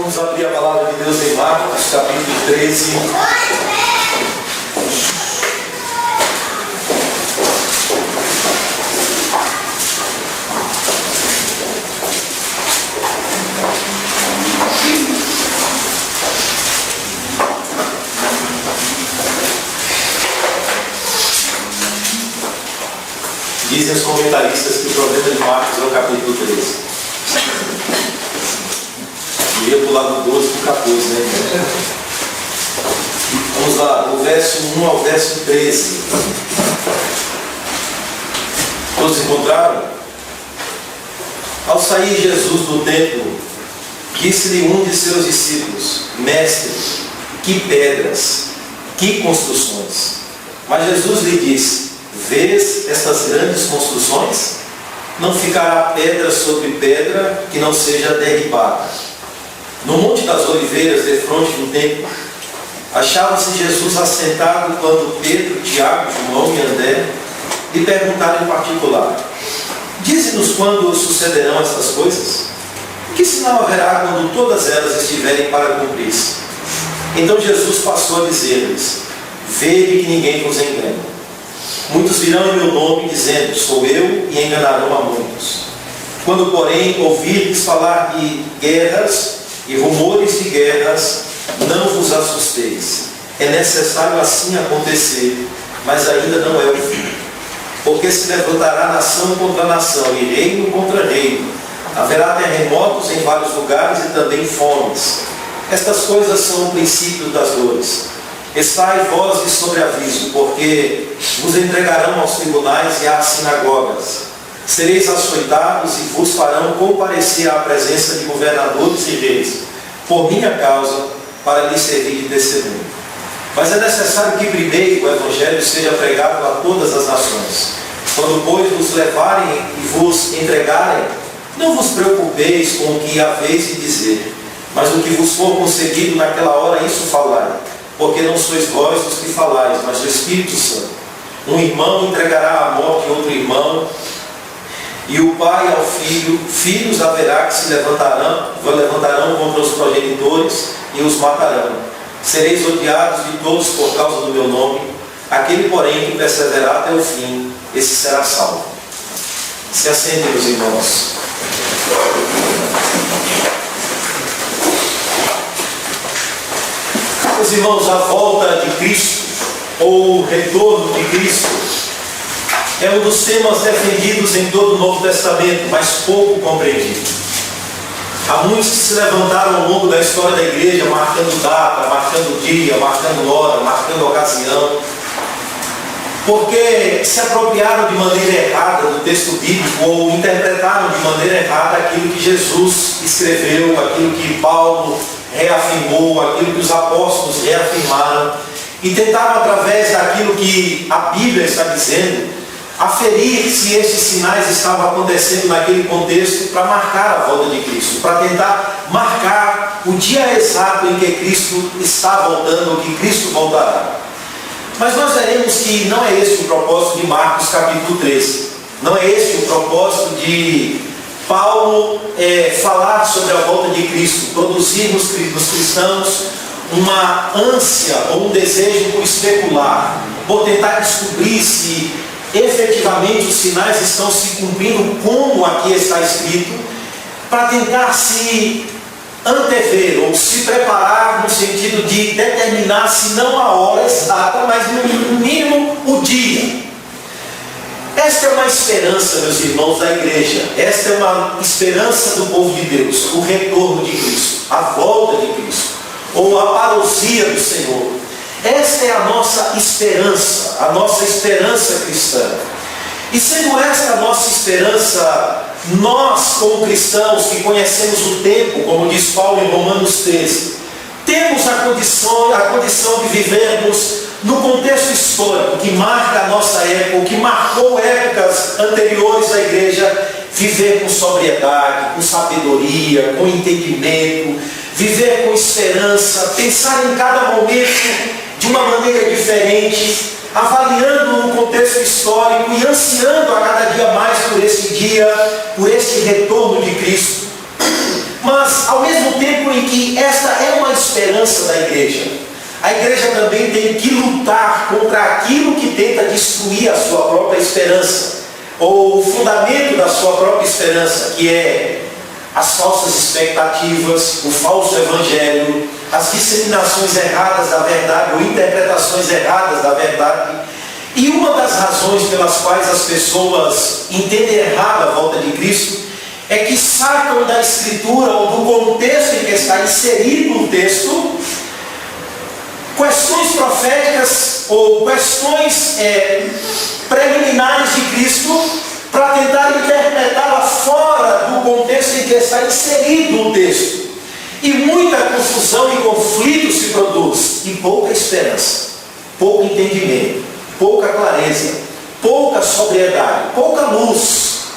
Vamos abrir a palavra de Deus em Marcos, capítulo 13. Dizem os comentaristas que o problema de Marcos é o capítulo 13. Eu ia pular do 12 para o 14, né? Vamos lá, do verso 1 ao verso 13. Todos encontraram? Ao sair Jesus do templo, disse-lhe um de seus discípulos: Mestre, que pedras, que construções! Mas Jesus lhe disse: Vês estas grandes construções? Não ficará pedra sobre pedra que não seja derribada. No Monte das Oliveiras, defronte do templo, achava-se Jesus assentado quando Pedro, Tiago, João e André lhe perguntaram em particular: Dize-nos quando sucederão estas coisas? Que sinal haverá quando todas elas estiverem para cumprir-se? Então Jesus passou a dizer-lhes: Vede que ninguém vos engane. Muitos virão em meu nome, dizendo: Sou eu, e enganarão a muitos. Quando, porém, ouvirdes falar de guerras e rumores de guerras, não vos assusteis. É necessário assim acontecer, mas ainda não é o fim. Porque se levantará nação contra nação e reino contra reino. Haverá terremotos em vários lugares e também fomes. Estas coisas são o princípio das dores. Estai vós de sobreaviso, porque vos entregarão aos tribunais e às sinagogas. Sereis açoitados e vos farão comparecer à presença de governadores e reis, por minha causa, para lhes servir de testemunho. Mas é necessário que primeiro o Evangelho seja pregado a todas as nações. Quando, pois, vos levarem e vos entregarem, não vos preocupeis com o que haveis de dizer, mas o que vos for concedido naquela hora, isso falai. Porque não sois vós os que falais, mas o Espírito Santo. Um irmão entregará à morte outro irmão, e o pai ao filho. Filhos haverá que se levantarão contra os progenitores e os matarão. Sereis odiados de todos por causa do meu nome. Aquele, porém, que perseverar até o fim, esse será salvo. Se assentem, meus irmãos. Meus irmãos, a volta de Cristo, ou o retorno de Cristo, é um dos temas defendidos em todo o Novo Testamento, mas pouco compreendido. Há muitos que se levantaram ao longo da história da igreja, marcando data, marcando dia, marcando hora, marcando ocasião, porque se apropriaram de maneira errada do texto bíblico, ou interpretaram de maneira errada aquilo que Jesus escreveu, aquilo que Paulo reafirmou, aquilo que os apóstolos reafirmaram, e tentaram, através daquilo que a Bíblia está dizendo, aferir se esses sinais estavam acontecendo naquele contexto para marcar a volta de Cristo, para tentar marcar o dia exato em que Cristo está voltando, ou que Cristo voltará. Mas nós veremos que não é esse o propósito de Marcos capítulo 13. Não é esse o propósito de Paulo falar sobre a volta de Cristo, produzir nos cristãos uma ânsia ou um desejo por especular, por tentar descobrir se efetivamente os sinais estão se cumprindo como aqui está escrito, para tentar se antever ou se preparar no sentido de determinar, se não a hora exata, mas no mínimo o dia. Esta é uma esperança, meus irmãos, da igreja. Esta é uma esperança do povo de Deus, o retorno de Cristo, a volta de Cristo, ou a parousia do Senhor. Esta é a nossa esperança cristã. E sendo esta a nossa esperança, nós como cristãos que conhecemos o tempo, como diz Paulo em Romanos 13, temos a condição de vivermos no contexto histórico que marca a nossa época, que marcou épocas anteriores da igreja, viver com sobriedade, com sabedoria, com entendimento, viver com esperança, pensar em cada momento de uma maneira diferente, avaliando o contexto histórico e ansiando a cada dia mais por esse dia, por esse retorno de Cristo. Mas, ao mesmo tempo, em que esta é uma esperança da igreja, a igreja também tem que lutar contra aquilo que tenta destruir a sua própria esperança, ou o fundamento da sua própria esperança, que é as falsas expectativas, o falso evangelho, as disseminações erradas da verdade, ou interpretações erradas da verdade. E uma das razões pelas quais as pessoas entendem errado a volta de Cristo é que sacam da Escritura ou do contexto em que está inserido o texto questões proféticas ou questões preliminares de Cristo para tentar interpretá-la fora do contexto em que está inserido o texto. E muita confusão e conflito se produz, e pouca esperança, pouco entendimento, pouca clareza, pouca sobriedade, pouca luz,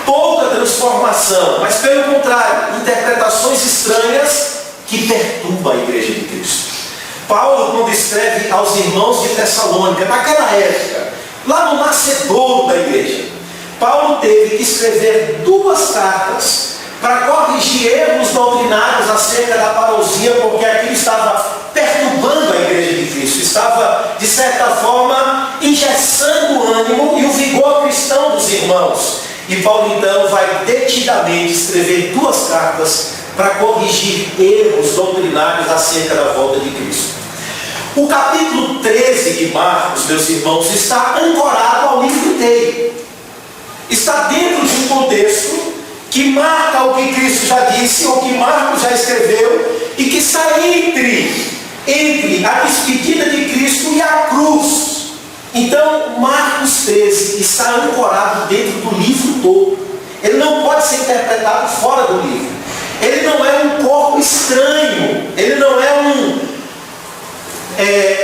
pouca transformação, mas pelo contrário, interpretações estranhas que perturbam a igreja de Cristo. Paulo, quando escreve aos irmãos de Tessalônica, naquela época, lá no nascedouro da igreja, Paulo teve que escrever 2 cartas para corrigir erros doutrinários acerca da parousia, porque aquilo estava perturbando a igreja de Cristo, estava, de certa forma, engessando o ânimo e o vigor cristão dos irmãos. E Paulo, então, vai detidamente escrever 2 cartas para corrigir erros doutrinários acerca da volta de Cristo. O capítulo 13 de Marcos, meus irmãos, está ancorado ao livro inteiro. Está dentro de um contexto que marca o que Cristo já disse, ou que Marcos já escreveu, e que está entre a despedida de Cristo e a cruz. Então, Marcos 13 está ancorado dentro do livro todo. Ele não pode ser interpretado fora do livro. Ele não é um corpo estranho. Ele não é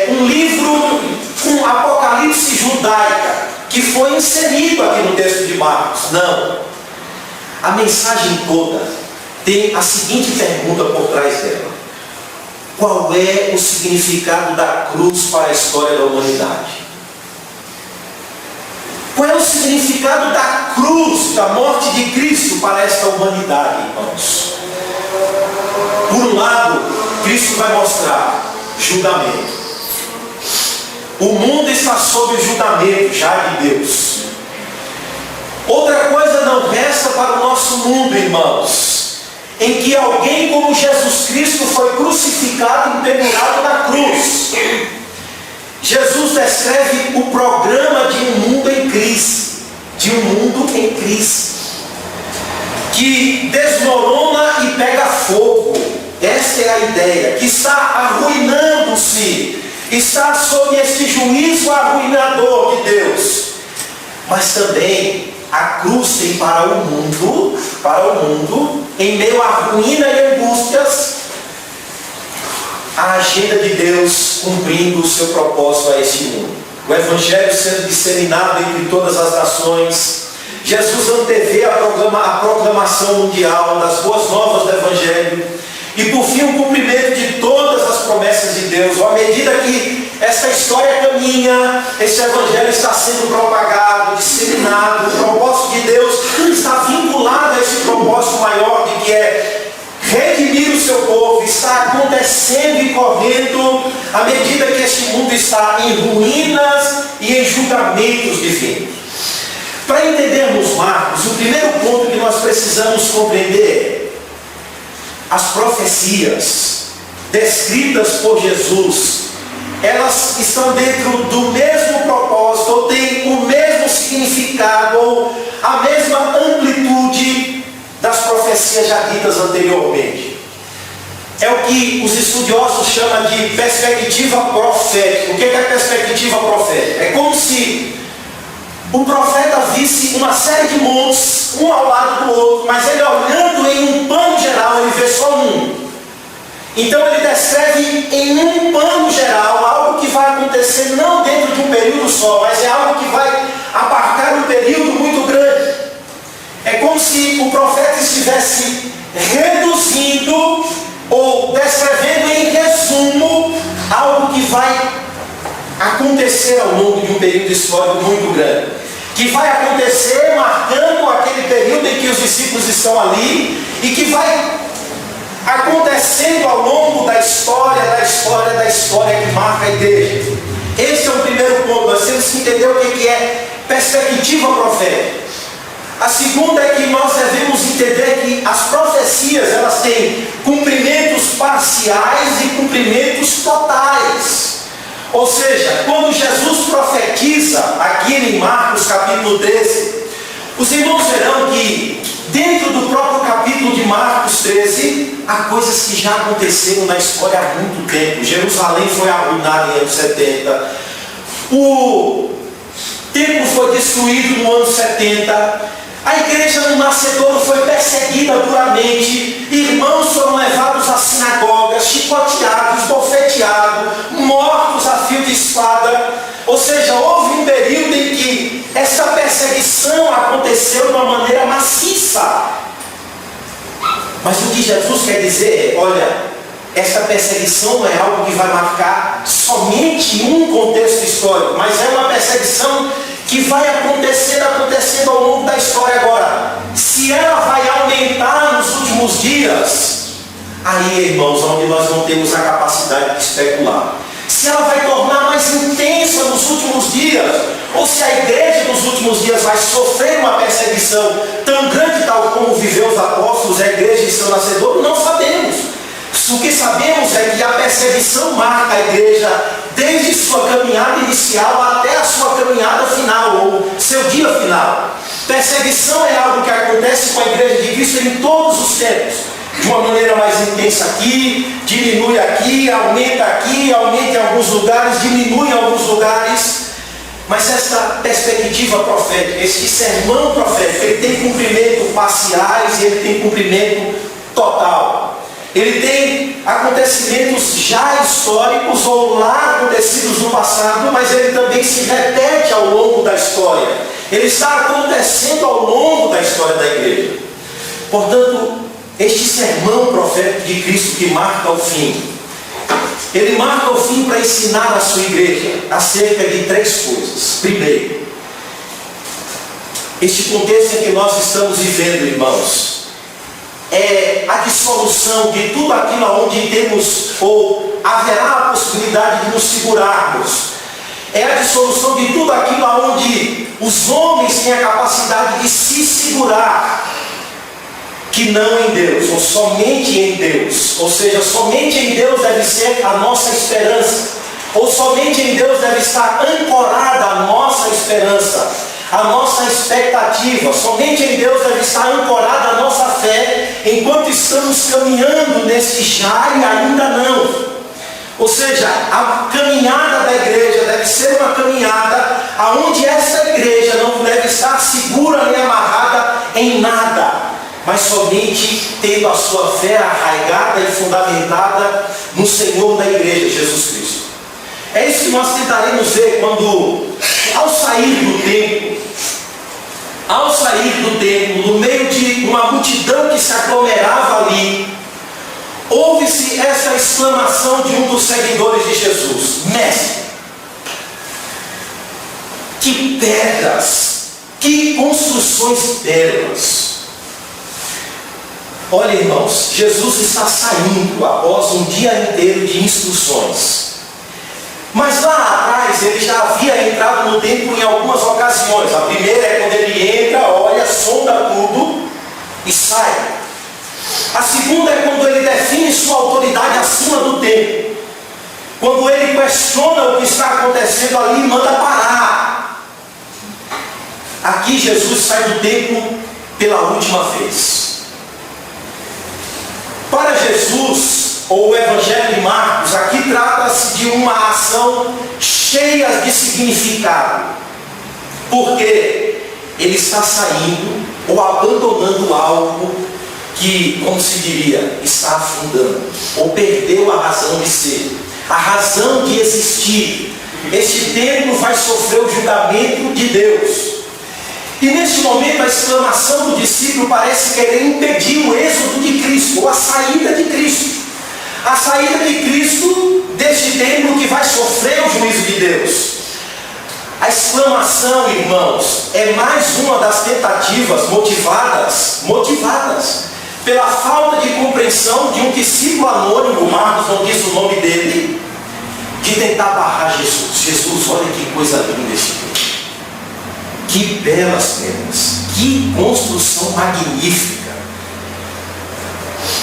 um livro com apocalipse judaica que foi inserido aqui no texto de Marcos. Não. A mensagem toda tem a seguinte pergunta por trás dela: qual é o significado da cruz para a história da humanidade? Qual é o significado da cruz, da morte de Cristo para esta humanidade, irmãos? Por um lado, Cristo vai mostrar julgamento. O mundo está sob o julgamento já de Deus. Outra coisa não resta para o nosso mundo, irmãos, em que alguém como Jesus Cristo foi crucificado e pendurado na cruz. Jesus descreve o programa de um mundo em crise, que desmorona e pega fogo. Esta é a ideia, que está arruinando-se, está sob este juízo arruinador de Deus. Mas também a cruz tem para o mundo, em meio à ruína e angústias, a agenda de Deus cumprindo o seu propósito a este mundo. O Evangelho sendo disseminado entre todas as nações. Jesus antevê a proclamação mundial das boas novas do Evangelho. E por fim o cumprimento de todas as promessas de Deus. À medida que essa história caminha, esse Evangelho está sendo propagado, disseminado, o propósito de Deus está vinculado a esse propósito maior de que é redimir o seu povo. Está acontecendo e correndo à medida que este mundo está em ruínas e em julgamentos divinos. Para entendermos Marcos, o primeiro ponto que nós precisamos compreender é: as profecias descritas por Jesus, elas estão dentro do mesmo propósito, ou têm o mesmo significado, ou a mesma amplitude das profecias já ditas anteriormente. É o que os estudiosos chamam de perspectiva profética. O que é a perspectiva profética? É como se o profeta visse uma série de montes, um ao lado do outro, mas ele, olhando em um plano geral, ele vê só um. Então ele descreve em um plano geral algo que vai acontecer não dentro de um período só, mas é algo que vai abarcar um período muito grande. É como se o profeta estivesse reduzindo ou descrevendo em resumo algo que vai acontecer ao longo de um período histórico muito grande, que vai acontecer marcando aquele período em que os discípulos estão ali, e que vai acontecendo ao longo da história que marca a igreja. Esse é o primeiro ponto. Nós temos que entender o que é perspectiva profética. A segunda é que nós devemos entender que as profecias, elas têm cumprimentos parciais e cumprimentos totais. Ou seja, quando Jesus profetiza aqui em Marcos capítulo 13, os irmãos verão que dentro do próprio capítulo de Marcos 13, há coisas que já aconteceram na história há muito tempo. Jerusalém foi arruinada em anos 70. O templo foi destruído no ano 70. A igreja no Nascedouro foi perseguida duramente. Irmãos foram levados às sinagogas, chicoteados, bofeteados, mortos a fio de espada. Ou seja, houve um período em que essa perseguição aconteceu de uma maneira maciça. Mas o que Jesus quer dizer é, olha, esta perseguição não é algo que vai marcar somente um contexto histórico, mas é uma perseguição que vai acontecendo ao longo da história. Agora, se ela vai aumentar nos últimos dias, aí, irmãos, onde nós não temos a capacidade de especular. Se ela vai tornar mais intensa nos últimos dias, ou se a igreja nos últimos dias vai sofrer uma perseguição tão grande, tal como viveu os apóstolos, a igreja em seu nascedouro, não sabemos. O que sabemos é que a perseguição marca a igreja desde sua caminhada inicial até a sua caminhada final, ou seu dia final. Perseguição é algo que acontece com a igreja de Cristo em todos os tempos, de uma maneira mais intensa aqui, diminui aqui, aumenta em alguns lugares, diminui em alguns lugares. Mas esta perspectiva profética, este sermão profético, ele tem cumprimento parciais e ele tem cumprimento total. Ele tem acontecimentos já históricos ou lá acontecidos no passado, mas ele também se repete ao longo da história. Ele está acontecendo ao longo da história da igreja. Portanto, este sermão profético de Cristo que marca o fim, ele marca o fim para ensinar a sua igreja acerca de três coisas. Primeiro, este contexto em que nós estamos vivendo, irmãos, é a dissolução de tudo aquilo onde temos ou haverá a possibilidade de nos segurarmos. É a dissolução de tudo aquilo onde os homens têm a capacidade de se segurar, que não em Deus, ou somente em Deus. Ou seja, somente em Deus deve ser a nossa esperança, ou somente em Deus deve estar ancorada a nossa esperança, a nossa expectativa. Somente em Deus deve estar ancorada a nossa fé, enquanto estamos caminhando nesse já e ainda não. Ou seja, a caminhada da igreja deve ser uma caminhada onde essa igreja não deve estar segura nem amarrada em nada, mas somente tendo a sua fé arraigada e fundamentada no Senhor da igreja, Jesus Cristo. É isso que nós tentaremos ver quando, ao sair do templo, no meio de uma multidão que se aglomerava ali, ouve-se essa exclamação de um dos seguidores de Jesus: Mestre, que pedras, que construções belas. Olha, irmãos, Jesus está saindo após um dia inteiro de instruções. Mas lá atrás ele já havia entrado no templo em algumas ocasiões. A primeira é quando ele entra, olha, sonda tudo e sai. A segunda é quando ele define sua autoridade acima do templo. Quando ele questiona o que está acontecendo ali e manda parar. Aqui Jesus sai do templo pela última vez. Para Jesus, ou o Evangelho de Marcos, aqui trata-se de uma ação cheia de significado, porque ele está saindo ou abandonando algo que, como se diria, está afundando, ou perdeu a razão de ser, a razão de existir. Este templo vai sofrer o julgamento de Deus. E neste momento a exclamação do discípulo parece querer impedir o êxodo de Cristo, ou a saída de Cristo. A saída de Cristo deste templo que vai sofrer o juízo de Deus. A exclamação, irmãos, é mais uma das tentativas motivadas pela falta de compreensão de um discípulo anônimo, Marcos não diz o nome dele, de tentar barrar Jesus. Jesus, olha que coisa linda este texto. Que belas pedras, que construção magnífica.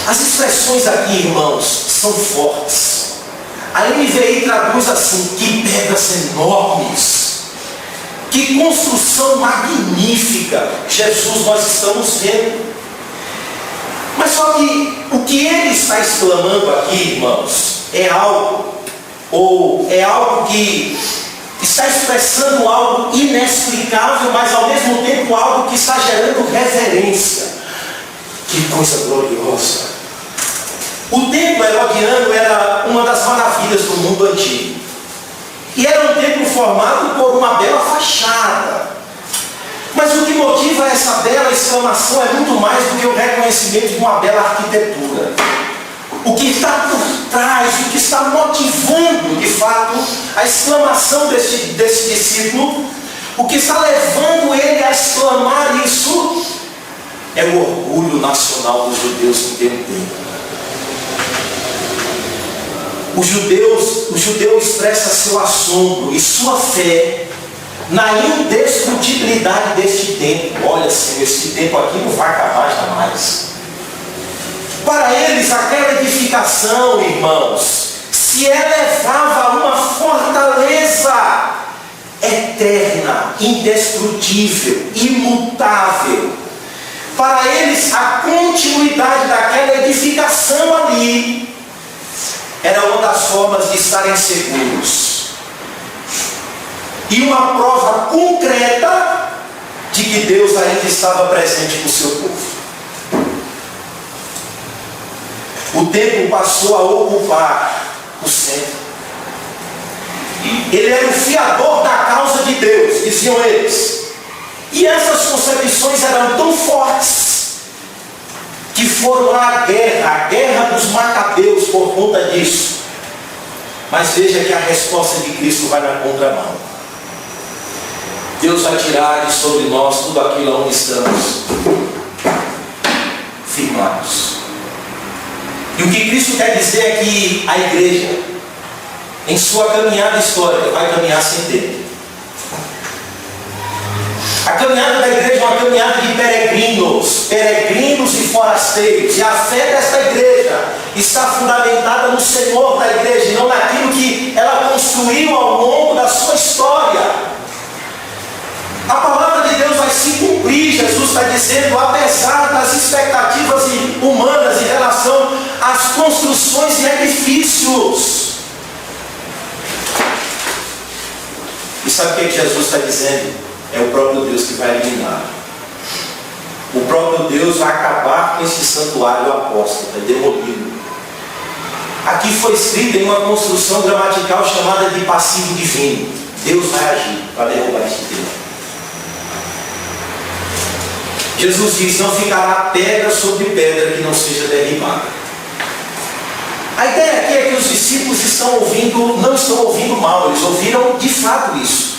As expressões aqui, irmãos, são fortes. A NVI traduz assim: que pedras enormes, que construção magnífica. Jesus, nós estamos vendo. Mas só que o que ele está exclamando aqui, irmãos, é algo que está expressando algo inexplicável, mas ao mesmo tempo algo que está gerando reverência. Que coisa gloriosa! O templo herodiano era uma das maravilhas do mundo antigo. E era um templo formado por uma bela fachada. Mas o que motiva essa bela exclamação é muito mais do que o reconhecimento de uma bela arquitetura. O que está por trás, o que está motivando de fato a exclamação desse discípulo, o que está levando ele a exclamar isso, é o orgulho nacional dos judeus que tem um templo. O judeu expressa seu assombro e sua fé na indestrutibilidade deste templo. Olha, Senhor, esse templo aqui não vai acabar jamais. Para eles, aquela edificação, irmãos, se elevava a uma fortaleza eterna, indestrutível, imutável. Para eles, a continuidade daquela edificação ali era uma das formas de estarem seguros. E uma prova concreta de que Deus ainda estava presente com o seu povo. O templo passou a ocupar o centro. Ele era o fiador da causa de Deus, diziam eles. E essas concepções eram tão fortes que foram à guerra, a guerra dos Macabeus por conta disso. Mas veja que a resposta de Cristo vai na contramão. Deus vai tirar de sobre nós tudo aquilo onde estamos firmados. E o que Cristo quer dizer é que a igreja, em sua caminhada histórica, vai caminhar sem tempo. A caminhada da igreja é uma caminhada de peregrinos e forasteiros. E a fé desta igreja está fundamentada no Senhor da igreja, e não naquilo que ela construiu ao longo da sua história. A palavra de Deus vai se cumprir. Jesus está dizendo, apesar das expectativas humanas em relação às construções e edifícios. E sabe o que Jesus está dizendo? É o próprio Deus que vai eliminar. O próprio Deus vai acabar com esse santuário apóstata, demolido. Aqui foi escrito em uma construção gramatical chamada de passivo divino. Deus vai agir para derrubar este templo. Jesus diz, não ficará pedra sobre pedra que não seja derribada. A ideia aqui é que os discípulos não estão ouvindo mal, eles ouviram de fato isso.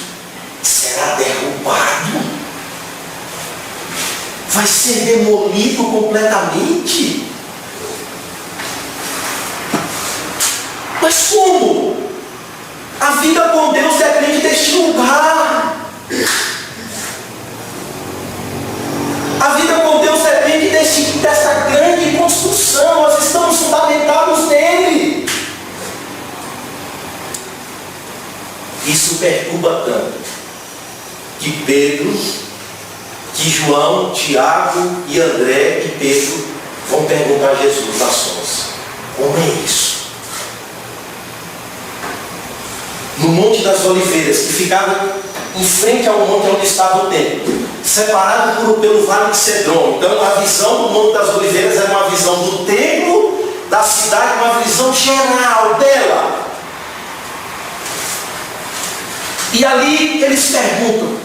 Será derrubado? Vai ser demolido completamente? Mas como? A vida com Deus depende deste lugar. A vida com Deus depende dessa grande construção. Nós estamos fundamentados nele. Isso perturba tanto que Pedro, que João, Tiago e André e Pedro vão perguntar a Jesus a sós: como é isso? No Monte das Oliveiras, que ficava em frente ao monte onde estava o templo, separado pelo Vale de Cedron. Então a visão do Monte das Oliveiras era uma visão do templo, da cidade, uma visão geral dela. E ali eles perguntam: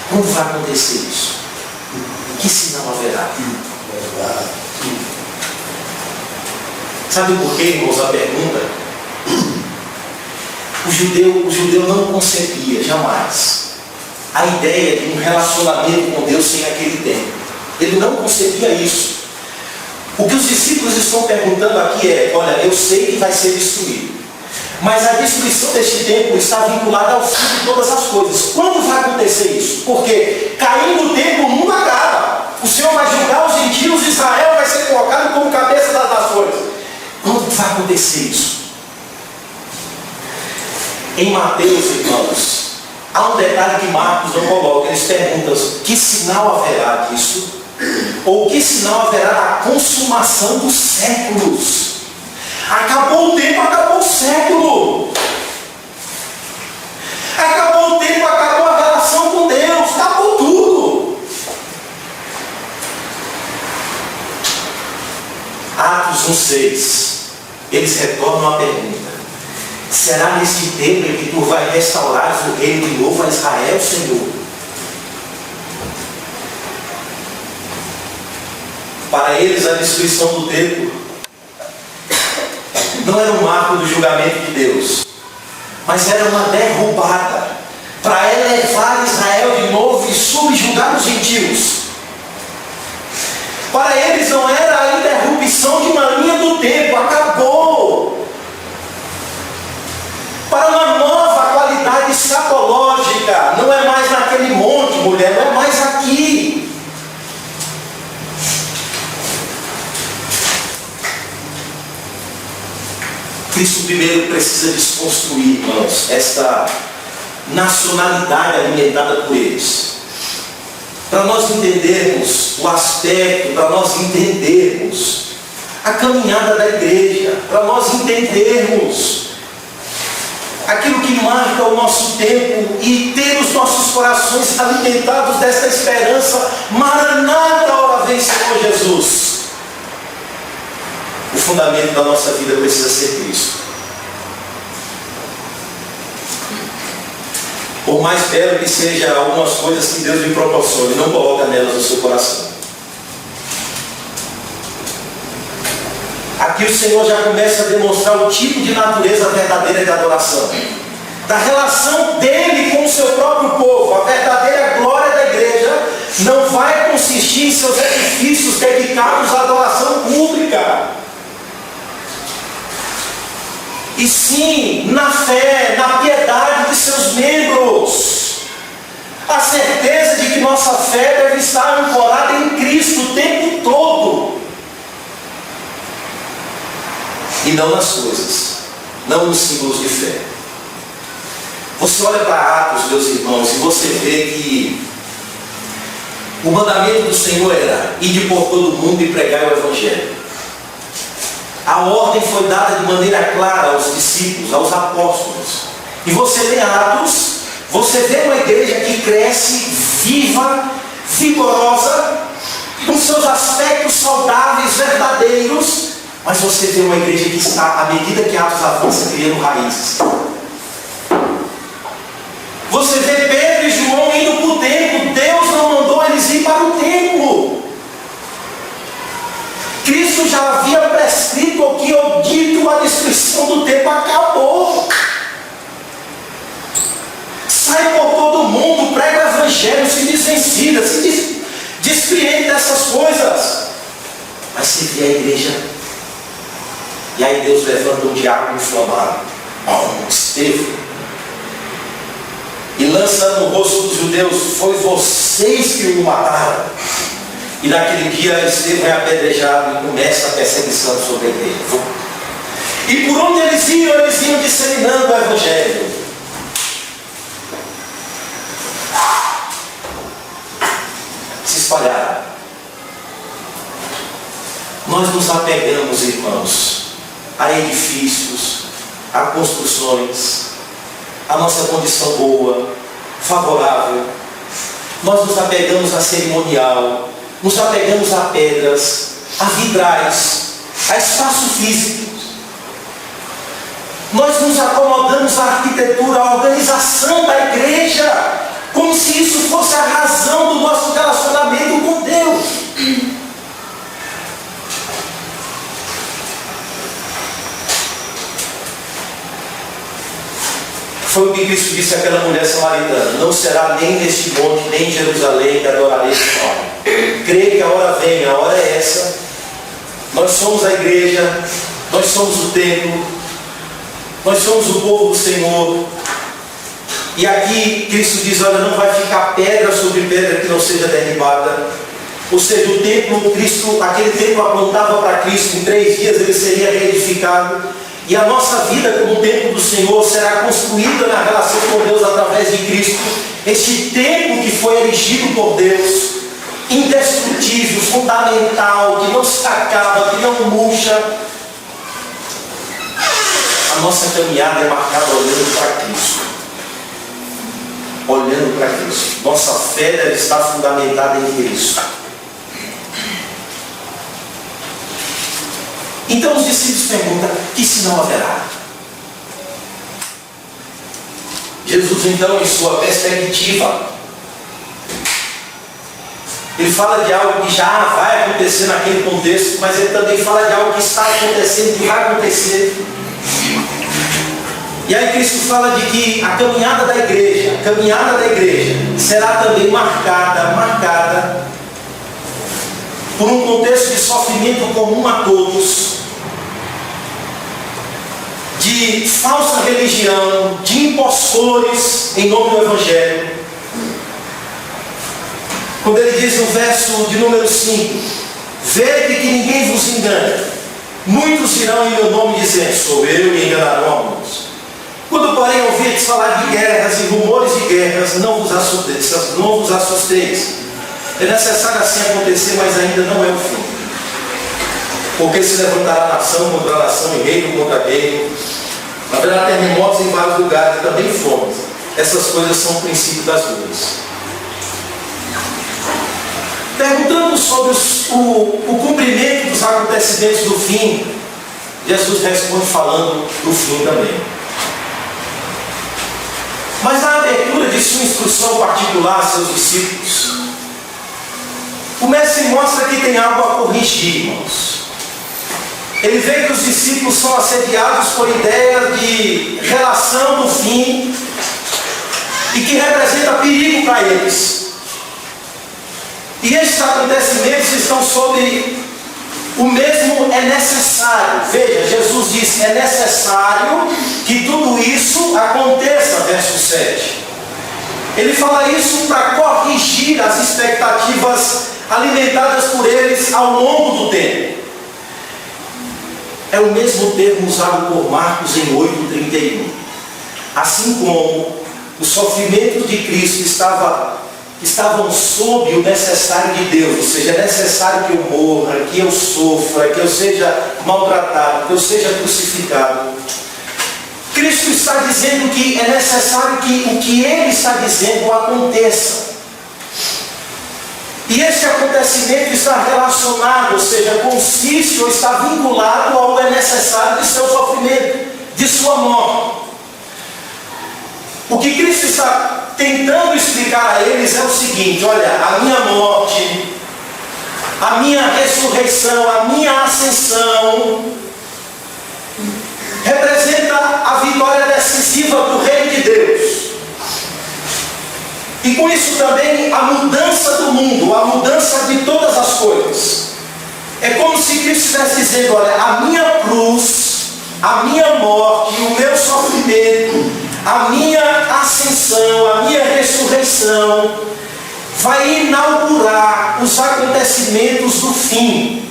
como vai acontecer isso? Que sinal haverá? Sabe por que, irmãos, a pergunta? O judeu não concebia jamais a ideia de um relacionamento com Deus sem aquele tempo. Ele não concebia isso. O que os discípulos estão perguntando aqui é: olha, eu sei que vai ser destruído, mas a destruição deste templo está vinculada ao fim de todas as coisas. Quando vai acontecer isso? Porque caindo o templo, o mundo acaba. O Senhor vai julgar os gentios, Israel vai ser colocado como cabeça das nações. Quando vai acontecer isso? Em Mateus, irmãos, há um detalhe que Marcos não coloca. Eles perguntam: que sinal haverá disso? Ou que sinal haverá da consumação dos séculos? Acabou o tempo, acabou o século. Acabou o tempo, acabou a relação com Deus, acabou tudo. Atos 1,6, eles retornam à pergunta: será neste tempo em que tu vai restaurar o reino de novo a Israel, Senhor? Para eles, a destruição do templo não era um marco do julgamento de Deus, mas era uma derrubada para elevar Israel de novo e subjugar os gentios. Para eles não era a interrupção de uma linha do tempo, acabou. Para uma nova qualidade escatológica, não é mais naquele monte, mulher, não é mais aqui. Cristo primeiro precisa desconstruir, irmãos, esta nacionalidade alimentada por eles. Para nós entendermos o aspecto, para nós entendermos a caminhada da igreja, para nós entendermos aquilo que marca o nosso tempo e ter os nossos corações alimentados desta esperança: Maranata, ora vem Senhor Jesus. O fundamento da nossa vida precisa ser Cristo. Por mais belo que seja algumas coisas que Deus lhe proporcione, não coloca nelas no seu coração. Aqui o Senhor já começa a demonstrar o tipo de natureza verdadeira de adoração, da relação dele com o seu próprio povo. A verdadeira glória da igreja não vai consistir em seus edifícios dedicados à adoração pública, e sim na fé, na piedade de seus membros. A certeza de que nossa fé deve estar ancorada em Cristo o tempo todo, e não nas coisas, não nos símbolos de fé. Você olha para Atos, meus irmãos, e você vê que o mandamento do Senhor era: ide por todo o mundo e pregai o Evangelho. A ordem foi dada de maneira clara aos discípulos, aos apóstolos. E você lê Atos, você vê uma igreja que cresce, viva, vigorosa, com seus aspectos saudáveis, verdadeiros, mas você vê uma igreja que está, à medida que Atos avança, criando raízes. Você vê Pedro e João indo para o templo. Deus não mandou eles ir para o templo. Cristo já havia prescrito o que eu dito: a destruição do templo acabou. Sai por todo mundo, prega o Evangelho, se desvencilha, se despreende dessas coisas. Mas se vê a igreja, e aí Deus levanta um diabo inflamado, Estevão, e lança no rosto dos judeus: foi vocês que o mataram. E naquele dia Estevão é apedrejado e começa a perseguição sobre a igreja. E por onde eles iam disseminando o Evangelho. Se espalharam. Nós nos apegamos, irmãos, a edifícios, a construções, a nossa condição boa, favorável. Nós nos apegamos a cerimonial, nos apegamos a pedras, a vidrais, a espaço físico. Nós nos acomodamos à arquitetura, à organização da igreja, como se isso fosse a razão do nosso relacionamento com Deus. Foi o que Cristo disse àquela mulher samaritana: não será nem neste monte, nem em Jerusalém que adorarei o Pai. Creio que a hora vem, a hora é essa, Nós somos a igreja, nós somos o templo, nós somos o povo do Senhor. E aqui Cristo diz, olha, não vai ficar pedra sobre pedra que não seja derribada. Ou seja, o templo, Cristo, aquele templo apontava para Cristo, em 3 dias ele seria reedificado. E a nossa vida como templo do Senhor será construída na relação com Deus através de Cristo. Este templo que foi erigido por Deus, indestrutível, fundamental, que não se acaba, que não murcha. A nossa caminhada é marcada olhando para Cristo. Olhando para Cristo. Nossa fé deve estar fundamentada em Cristo. Então os discípulos perguntam, que sinal haverá? Jesus então, em sua perspectiva, ele fala de algo que já vai acontecer naquele contexto, mas ele também fala de algo que está acontecendo, que vai acontecer. E aí Cristo fala de que a caminhada da igreja será também marcada por um contexto de sofrimento comum a todos, de falsa religião, de impostores em nome do Evangelho. Quando ele diz no verso de número 5, vede que ninguém vos engane, muitos irão em meu nome dizendo, sou eu, e enganarão a muitos. Quando porém ouvirdes falar de guerras e rumores de guerras, não vos assusteis. É necessário assim acontecer, mas ainda não é o fim. Porque se levantará nação contra nação e reino contra reino. Haverá terremotos em vários lugares e também fomes. Essas coisas são o princípio das dores. Perguntando sobre o cumprimento dos acontecimentos do fim, Jesus responde falando do fim também. Mas na abertura de sua instrução particular a seus discípulos, o mestre mostra que tem algo a corrigir, irmãos. Ele vê que os discípulos são assediados por ideias de relação do fim e que representa perigo para eles. E estes acontecimentos estão sobre o mesmo é necessário. Veja, Jesus disse, é necessário que tudo isso aconteça, verso 7. Ele fala isso para corrigir as expectativas alimentadas por eles ao longo do tempo. É o mesmo termo usado por Marcos em 8,31. Assim como os sofrimentos de Cristo estavam sob o necessário de Deus, ou seja, é necessário que eu morra, que eu sofra, que eu seja maltratado, que eu seja crucificado. Cristo está dizendo que é necessário que o que Ele está dizendo aconteça. E esse acontecimento está relacionado, ou seja, consiste ou está vinculado ao é necessário de seu sofrimento, de sua morte. O que Cristo está tentando explicar a eles é o seguinte, olha, a minha morte, a minha ressurreição, a minha ascensão, representa a vitória decisiva do Reino de Deus. E com isso também a mudança do mundo, a mudança de todas as coisas. É como se Cristo estivesse dizendo, olha, a minha cruz, a minha morte, o meu sofrimento, a minha ascensão, a minha ressurreição, vai inaugurar os acontecimentos do fim.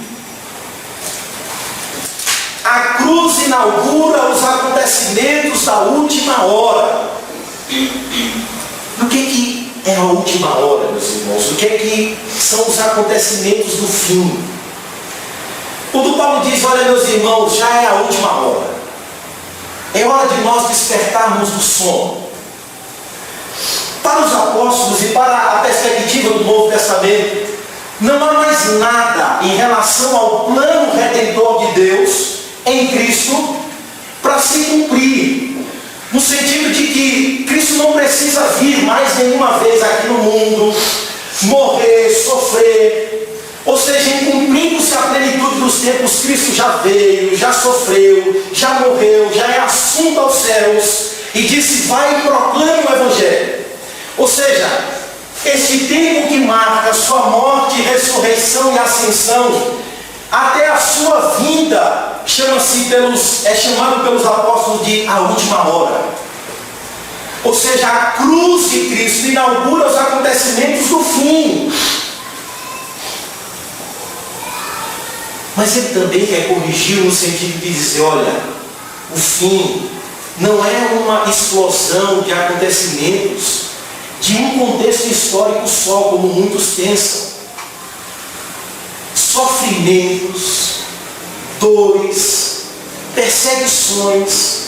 A cruz inaugura os acontecimentos da última hora. O que é a última hora, meus irmãos? O que são os acontecimentos do fim? Quando Paulo diz, olha, meus irmãos, já é a última hora. É hora de nós despertarmos do sono. Para os apóstolos e para a perspectiva do Novo Testamento, não há mais nada em relação ao plano redentor de Deus em Cristo para se cumprir. No sentido de que Cristo não precisa vir mais nenhuma vez aqui no mundo, morrer, sofrer. Ou seja, em cumprindo-se a plenitude dos tempos, Cristo já veio, já sofreu, já morreu, já é assunto aos céus, e disse, vai e proclame o Evangelho. Ou seja, este tempo que marca sua morte, ressurreição e ascensão, até a sua vinda, é chamado pelos apóstolos de a última hora. Ou seja, a cruz de Cristo inaugura os acontecimentos do fim. Mas ele também quer corrigir no sentido de dizer, olha, o fim não é uma explosão de acontecimentos de um contexto histórico só, como muitos pensam. Sofrimentos, dores, perseguições,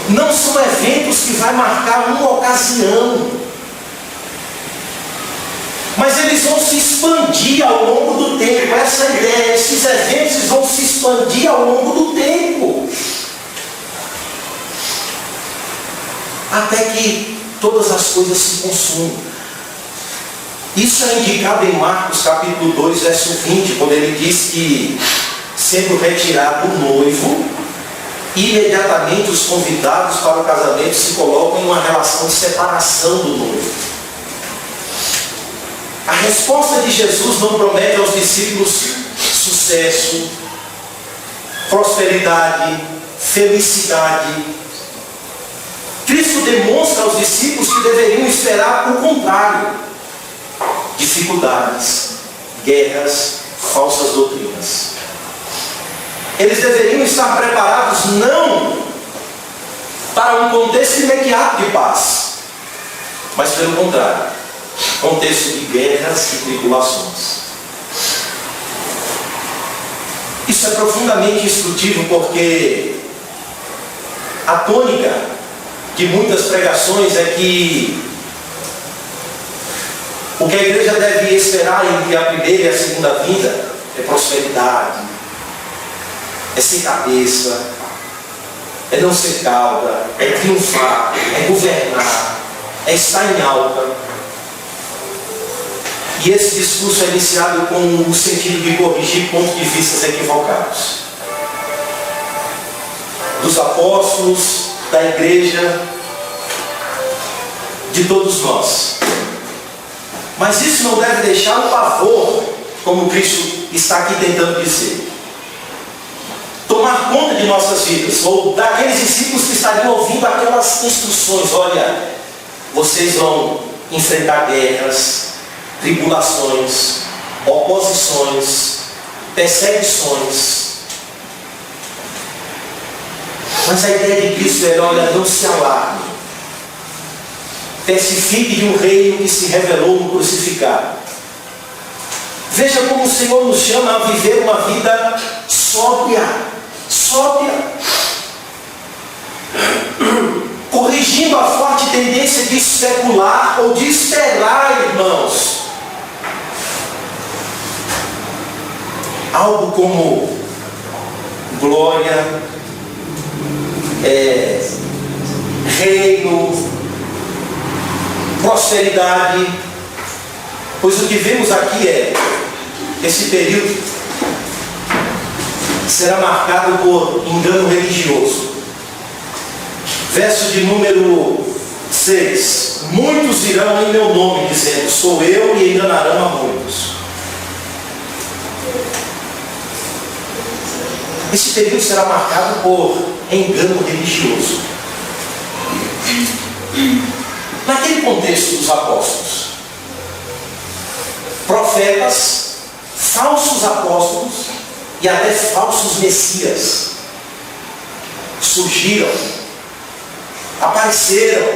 não são eventos que vai marcar uma ocasião, mas eles vão se expandir ao longo do tempo. Essa ideia, esses eventos vão se expandir ao longo do tempo, até que todas as coisas se consumam. Isso é indicado em Marcos capítulo 2, verso 20, quando ele diz que, sendo retirado o noivo, imediatamente os convidados para o casamento se colocam em uma relação de separação do noivo. A resposta de Jesus não promete aos discípulos sucesso, prosperidade, felicidade. Cristo demonstra aos discípulos que deveriam esperar o contrário: dificuldades, guerras, falsas doutrinas. Eles deveriam estar preparados não para um contexto imediato de paz, mas pelo contrário, contexto de guerras e tribulações. Isso é profundamente instrutivo, porque a tônica de muitas pregações é que o que a igreja deve esperar entre a primeira e a segunda vinda é prosperidade, é ser cabeça, é não ser cauda, é triunfar, é governar, é estar em alta. E esse discurso é iniciado com o sentido de corrigir pontos de vista equivocados dos apóstolos, da igreja, de todos nós. Mas isso não deve deixar o pavor, como Cristo está aqui tentando dizer, tomar conta de nossas vidas, ou daqueles discípulos que estariam ouvindo aquelas instruções. Olha, vocês vão enfrentar guerras, tribulações, oposições, perseguições. Mas a ideia de Cristo é, olha, não se alarme. Testifique de um reino que se revelou no crucificado. Veja como o Senhor nos chama a viver uma vida sóbria, corrigindo a forte tendência de especular ou de esperar, irmãos, algo como glória, reino, prosperidade, pois o que vemos aqui é esse período será marcado por engano religioso. Verso de número 6: muitos irão em meu nome, dizendo, sou eu, e enganarão a muitos. Esse período será marcado por engano religioso. Naquele contexto dos apóstolos, profetas, falsos apóstolos e até falsos messias surgiram, apareceram.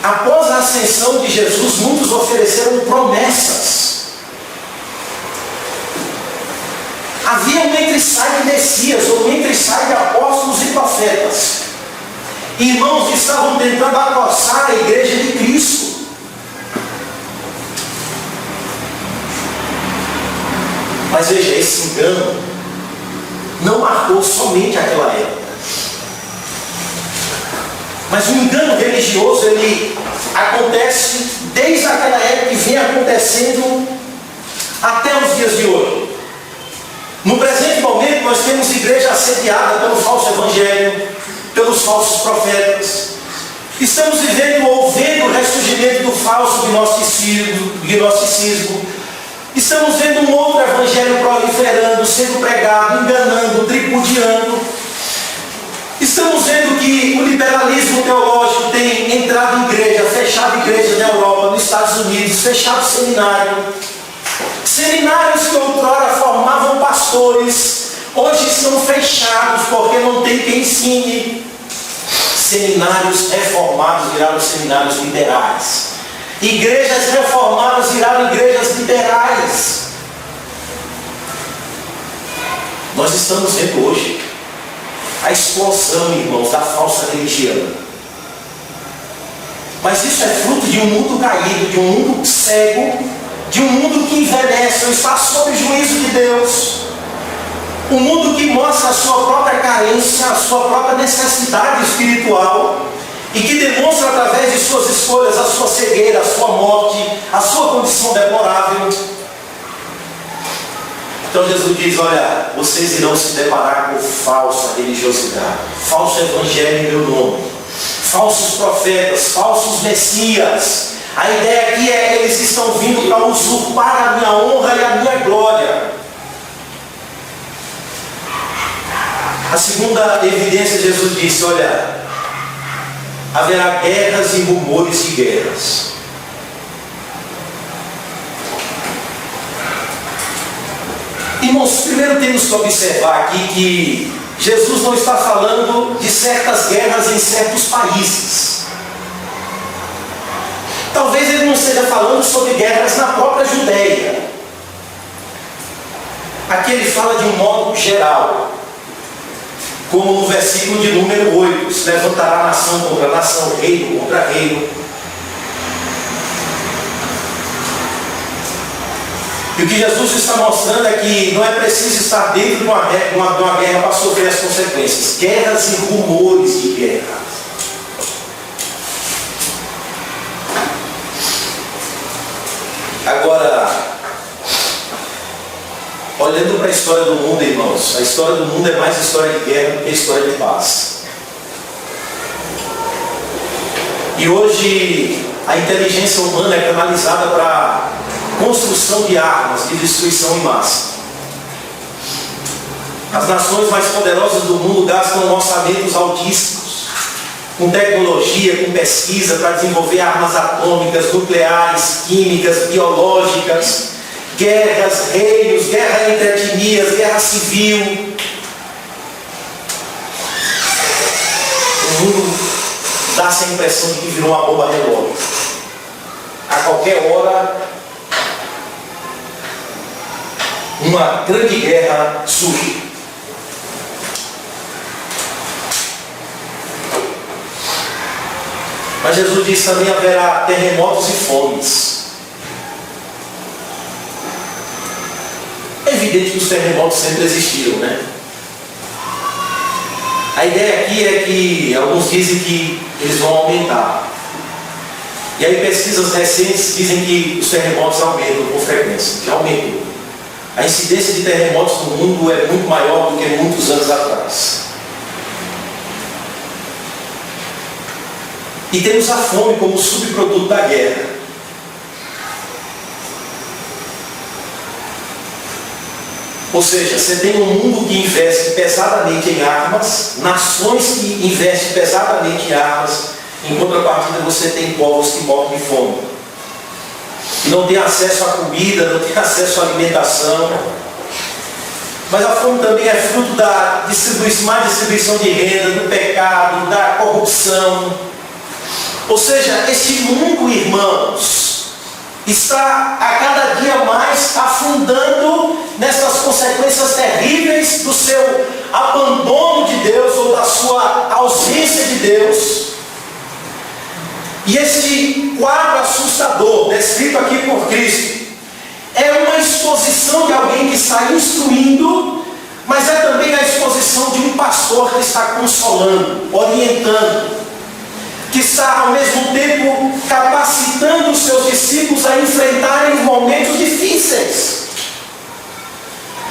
Após a ascensão de Jesus, muitos ofereceram promessas. Havia um entre-sai de messias, ou um entre-sai de apóstolos e profetas. Irmãos que estavam tentando acossar a igreja de Cristo. Mas veja, esse engano não marcou somente aquela época. Mas o engano religioso, ele acontece desde aquela época e vem acontecendo até os dias de hoje. No presente momento, nós temos igreja assediada pelo falso evangelho, pelos falsos profetas. Estamos vivendo ou vendo o ressurgimento do falso gnosticismo. Estamos vendo um outro evangelho proliferando, sendo pregado, enganando, tripudiando. Estamos vendo que o liberalismo teológico tem entrado em igreja, fechado igreja na Europa, nos Estados Unidos, fechado seminário. Seminários que outrora formavam pastores, hoje estão fechados porque não tem quem ensine. Seminários reformados viraram seminários liberais. Igrejas reformadas viraram igrejas liberais. Nós estamos vendo hoje a explosão, irmãos, da falsa religião. Mas isso é fruto de um mundo caído, de um mundo cego, de um mundo que envelhece, ou está sob o juízo de Deus. Um mundo que mostra a sua própria carência, a sua própria necessidade espiritual, e que demonstra através de suas escolhas a sua cegueira, a sua morte, a sua condição deplorável. Então Jesus diz: olha, vocês irão se deparar com falsa religiosidade, falso evangelho em meu nome, falsos profetas, falsos messias. A ideia aqui é que eles estão vindo para usurpar a minha honra e a minha glória. A segunda evidência, Jesus disse: olha, haverá guerras e rumores de guerras. Irmãos, primeiro temos que observar aqui que Jesus não está falando de certas guerras em certos países. Talvez ele não esteja falando sobre guerras na própria Judéia. Aqui ele fala de um modo geral, como no versículo de número 8, se levantará nação contra nação, reino contra reino. E o que Jesus está mostrando é que não é preciso estar dentro de uma guerra para sofrer as consequências. Guerras e rumores de guerra. Agora, olhando para a história do mundo, irmãos, a história do mundo é mais história de guerra do que história de paz. E hoje a inteligência humana é canalizada para construção de armas de destruição em massa. As nações mais poderosas do mundo gastam orçamentos altíssimos com tecnologia, com pesquisa para desenvolver armas atômicas, nucleares, químicas, biológicas, guerras, reinos, guerra entre etnias, guerra civil. O mundo dá essa impressão de que virou uma bomba relógio. A qualquer hora, uma grande guerra surge. Mas Jesus disse também: haverá terremotos e fomes. É evidente que os terremotos sempre existiram, né? A ideia aqui é que alguns dizem que eles vão aumentar. E aí pesquisas recentes dizem que os terremotos aumentam com frequência. Já aumentou. A incidência de terremotos no mundo é muito maior do que muitos anos atrás. E temos a fome como subproduto da guerra. Ou seja, você tem um mundo que investe pesadamente em armas, nações que investem pesadamente em armas, em contrapartida você tem povos que morrem de fome. E não tem acesso à comida, não tem acesso à alimentação. Mas a fome também é fruto da má distribuição de renda, do pecado, da corrupção. Ou seja, esse mundo, irmãos, está a cada dia mais afundando nessas consequências terríveis do seu abandono de Deus ou da sua ausência de Deus. E este quadro assustador, descrito aqui por Cristo, é uma exposição de alguém que está instruindo, mas é também a exposição de um pastor que está consolando, orientando, que está ao mesmo tempo capacitando os seus discípulos a enfrentarem momentos difíceis,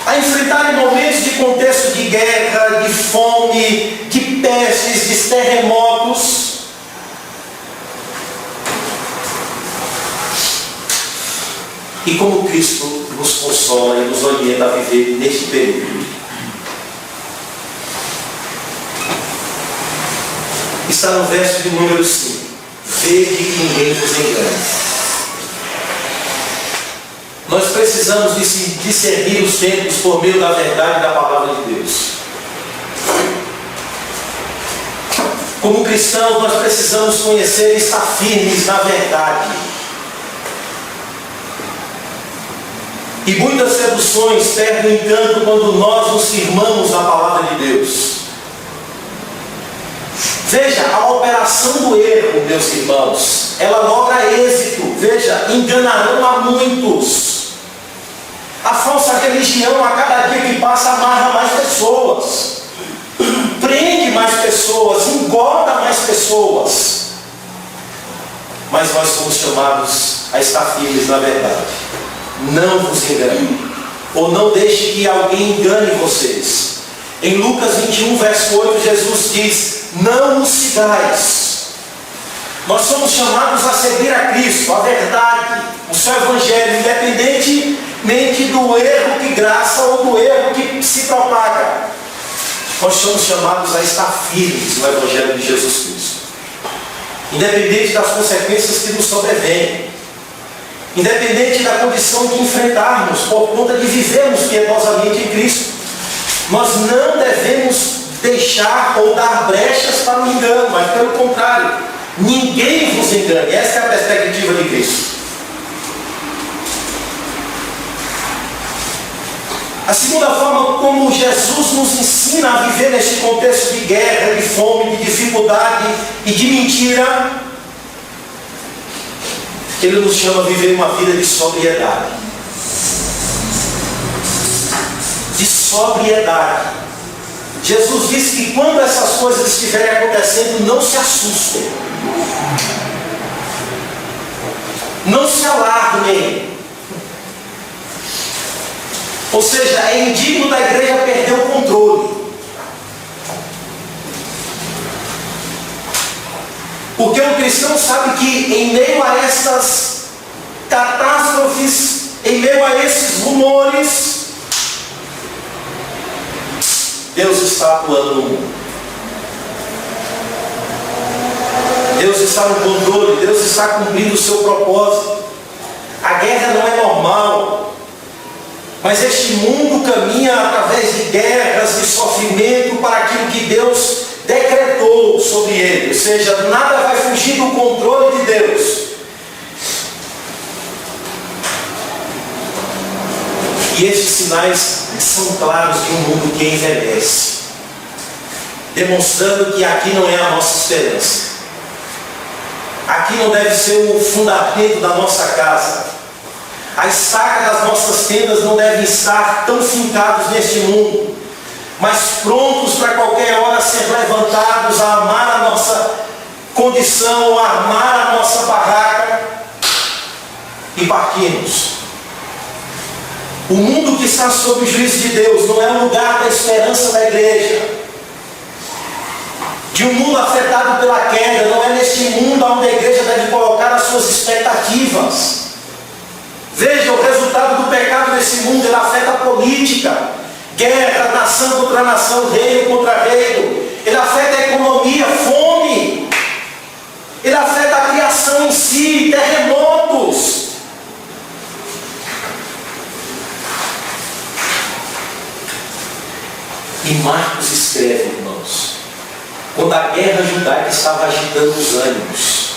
a enfrentarem momentos de contexto de guerra, de fome, de pestes, de terremotos. E como Cristo nos consola e nos orienta a viver neste período. Está no verso de número 5. Vede que ninguém vos engane. Nós precisamos discernir os tempos por meio da verdade e da palavra de Deus. Como cristãos, nós precisamos conhecer e estar firmes na verdade. E muitas seduções perdem o encanto quando nós nos firmamos na palavra de Deus. Veja, a operação do erro, meus irmãos, ela logra êxito. Veja, enganarão a muitos. A falsa religião, a cada dia que passa, amarra mais pessoas, prende mais pessoas, engorda mais pessoas. Mas nós somos chamados a estar firmes na verdade. Não vos engane, ou não deixe que alguém engane vocês. Em Lucas 21, verso 8, Jesus diz: não nos sigais. Nós somos chamados a seguir a Cristo, a verdade, o seu Evangelho, independentemente do erro que graça ou do erro que se propaga. Nós somos chamados a estar firmes no Evangelho de Jesus Cristo, independente das consequências que nos sobrevêm, independente da condição que enfrentarmos por conta de vivermos piedosamente em Cristo. Nós não devemos deixar ou dar brechas para o engano, mas pelo contrário, ninguém vos engane. Essa é a perspectiva de Cristo. A segunda forma como Jesus nos ensina a viver neste contexto de guerra, de fome, de dificuldade e de mentira, Ele nos chama a viver uma vida de sobriedade. De sobriedade. Jesus disse que quando essas coisas estiverem acontecendo, não se assustem. Não se alarmem. Ou seja, é indigno da igreja perder o controle. Porque o cristão sabe que em meio a essas catástrofes, em meio a esses rumores, Deus está atuando no mundo. Deus está no controle, Deus está cumprindo o seu propósito. A guerra não é normal, mas este mundo caminha através de guerras, de sofrimento para aquilo que Deus decretou sobre ele. Ou seja, nada vai fugir do controle de Deus. E estes sinais são claros de um mundo que envelhece, demonstrando que aqui não é a nossa esperança. Aqui não deve ser o fundamento da nossa casa. A estaca das nossas tendas não devem estar tão fincados neste mundo, mas prontos para qualquer hora ser levantados a amar a nossa condição, a armar a nossa barraca e partirmos. O mundo que está sob o juízo de Deus não é o lugar da esperança da igreja. De um mundo afetado pela queda, não é neste mundo onde a igreja deve colocar as suas expectativas. Veja, o resultado do pecado nesse mundo, ele afeta a política, guerra, nação contra nação, reino contra reino. Ele afeta a economia, fome. Ele afeta a criação em si, terremotos. E Marcos escreve, irmãos, quando a guerra judaica estava agitando os ânimos,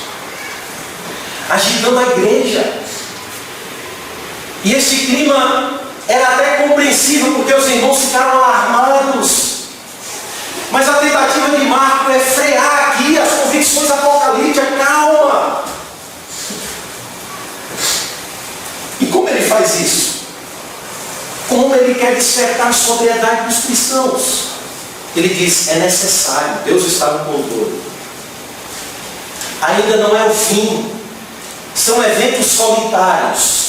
agitando a igreja. E esse clima era até compreensível, porque os irmãos ficaram alarmados. Mas a tentativa de Marcos é frear aqui as convicções apocalípticas. Calma! E como ele faz isso? Como ele quer despertar a sobriedade dos cristãos? Ele diz, é necessário, Deus está no controle. Ainda não é o fim. São eventos solitários.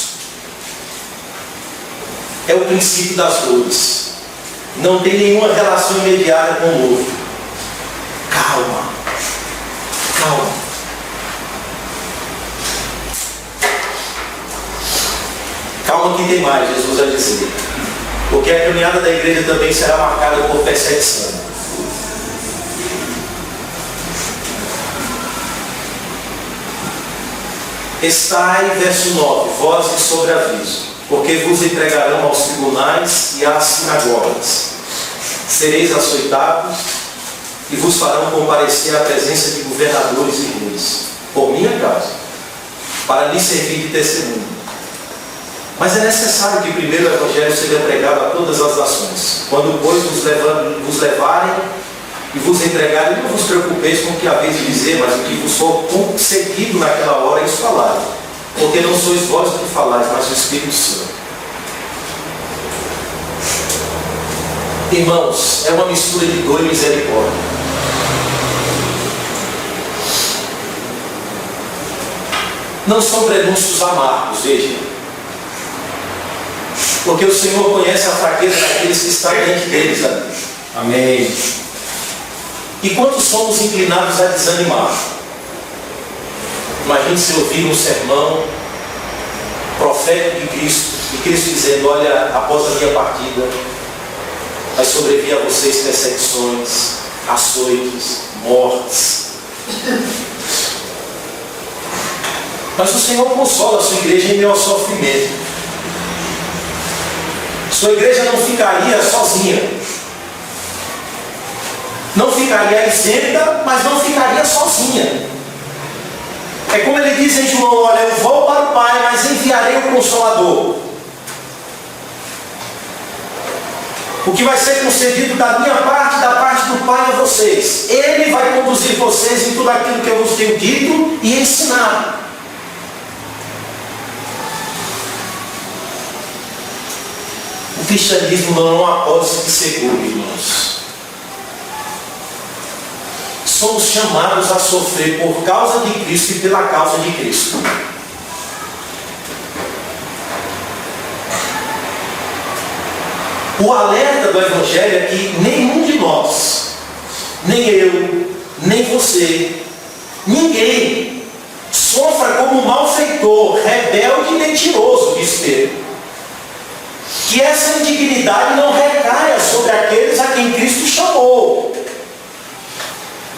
É o princípio das dores. Não tem nenhuma relação imediata com o outro. Calma. Calma. Calma que tem mais, Jesus vai dizer. Porque a caminhada da igreja também será marcada por perseguição. Estai, verso 9, vós de sobreaviso, porque vos entregarão aos tribunais e às sinagogas. Sereis açoitados e vos farão comparecer à presença de governadores e reis, por minha causa, para lhes servir de testemunho. Mas é necessário que primeiro o Evangelho seja pregado a todas as nações. Quando, pois, vos levarem e vos entregarem, não vos preocupeis com o que haveis de dizer, mas o que vos for concedido naquela hora, isso falar. Porque não sois vós que falais, mas o Espírito Santo. Irmãos, é uma mistura de dor e misericórdia. Não são prenúncios amargos, veja. Porque o Senhor conhece a fraqueza daqueles que estão diante deles ali. Amém. E quantos somos inclinados a desanimar? Imagine se ouvir um sermão profético de Cristo, e Cristo dizendo: olha, após a minha partida, vai sobrevir a vocês perseguições, açoites, mortes. Mas o Senhor consola a sua igreja em meio ao sofrimento. Sua igreja não ficaria sozinha. Não ficaria isenta, mas não ficaria sozinha. É como ele diz em João: olha, eu vou para o Pai, mas enviarei o Consolador. O que vai ser concedido da minha parte, da parte do Pai a vocês. Ele vai conduzir vocês em tudo aquilo que eu vos tenho dito e ensinado. O cristianismo não é uma apóstolo de seguro, irmãos. Somos chamados a sofrer por causa de Cristo e pela causa de Cristo. O alerta do Evangelho é que nenhum de nós, nem eu, nem você, ninguém, sofra como malfeitor, rebelde e mentiroso, diz Pedro. Que essa indignidade não recaia sobre aqueles a quem Cristo chamou.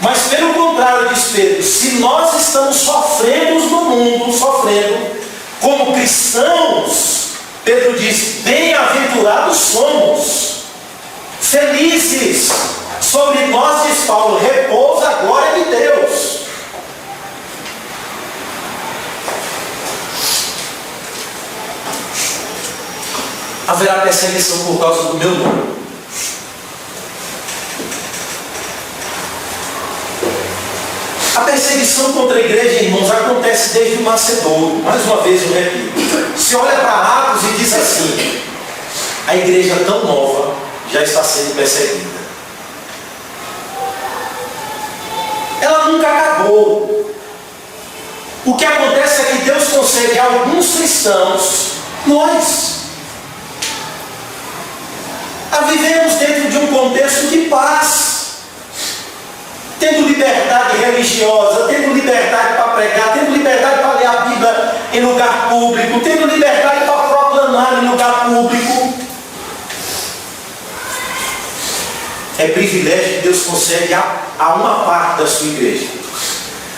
Mas pelo contrário, diz Pedro, se nós estamos sofrendo no mundo, como cristãos, Pedro diz: bem-aventurados somos, felizes, sobre nós, diz Paulo, repousa a glória de Deus. Haverá perseguição por causa do meu nome. A perseguição contra a igreja, irmãos, acontece desde o nascedouro. Mais uma vez eu repito. Se olha para Atos e diz assim: a igreja tão nova já está sendo perseguida. Ela nunca acabou. O que acontece é que Deus concede a alguns cristãos, nós, a vivermos dentro de um contexto de paz, tendo liberdade religiosa, tendo liberdade para pregar, tendo liberdade para ler a Bíblia em lugar público, tendo liberdade para proclamar em lugar público. É privilégio que Deus concede a uma parte da sua igreja.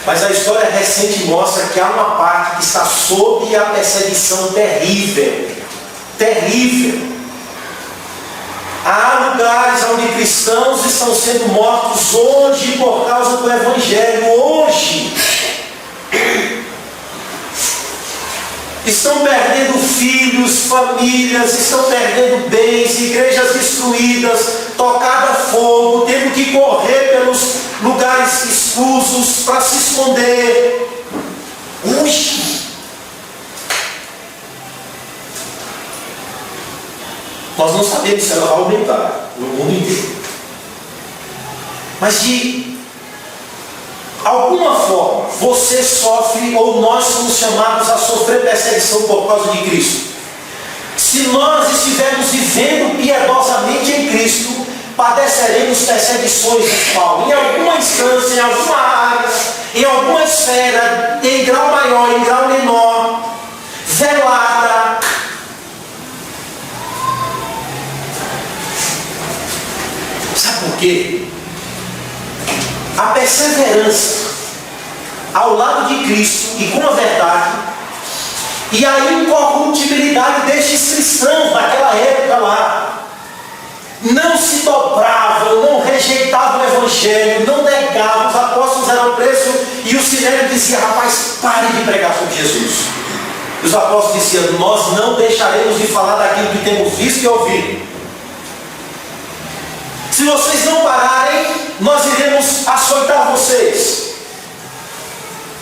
Mas a história recente mostra que há uma parte que está sob a perseguição terrível. Terrível. Há lugares onde cristãos estão sendo mortos hoje por causa do Evangelho. Hoje. Estão perdendo filhos, famílias, estão perdendo bens, igrejas destruídas, tocadas a fogo, tendo que correr pelos lugares escusos para se esconder. Hoje. Nós não sabemos se ela vai aumentar no mundo inteiro. Mas de alguma forma, você sofre ou nós somos chamados a sofrer perseguição por causa de Cristo. Se nós estivermos vivendo piedosamente em Cristo, padeceremos perseguições, diz Paulo, em alguma instância, em alguma área, em alguma esfera, em grau maior, em grau menor, velada, quê? A perseverança ao lado de Cristo e com a verdade, e a incorruptibilidade destes cristãos daquela época lá. Não se dobravam, não rejeitavam o Evangelho, não negavam. Os apóstolos eram presos e o Sinédrio dizia: rapaz, pare de pregar sobre Jesus. E os apóstolos diziam: nós não deixaremos de falar daquilo que temos visto e ouvido. Se vocês não pararem, nós iremos açoitar vocês.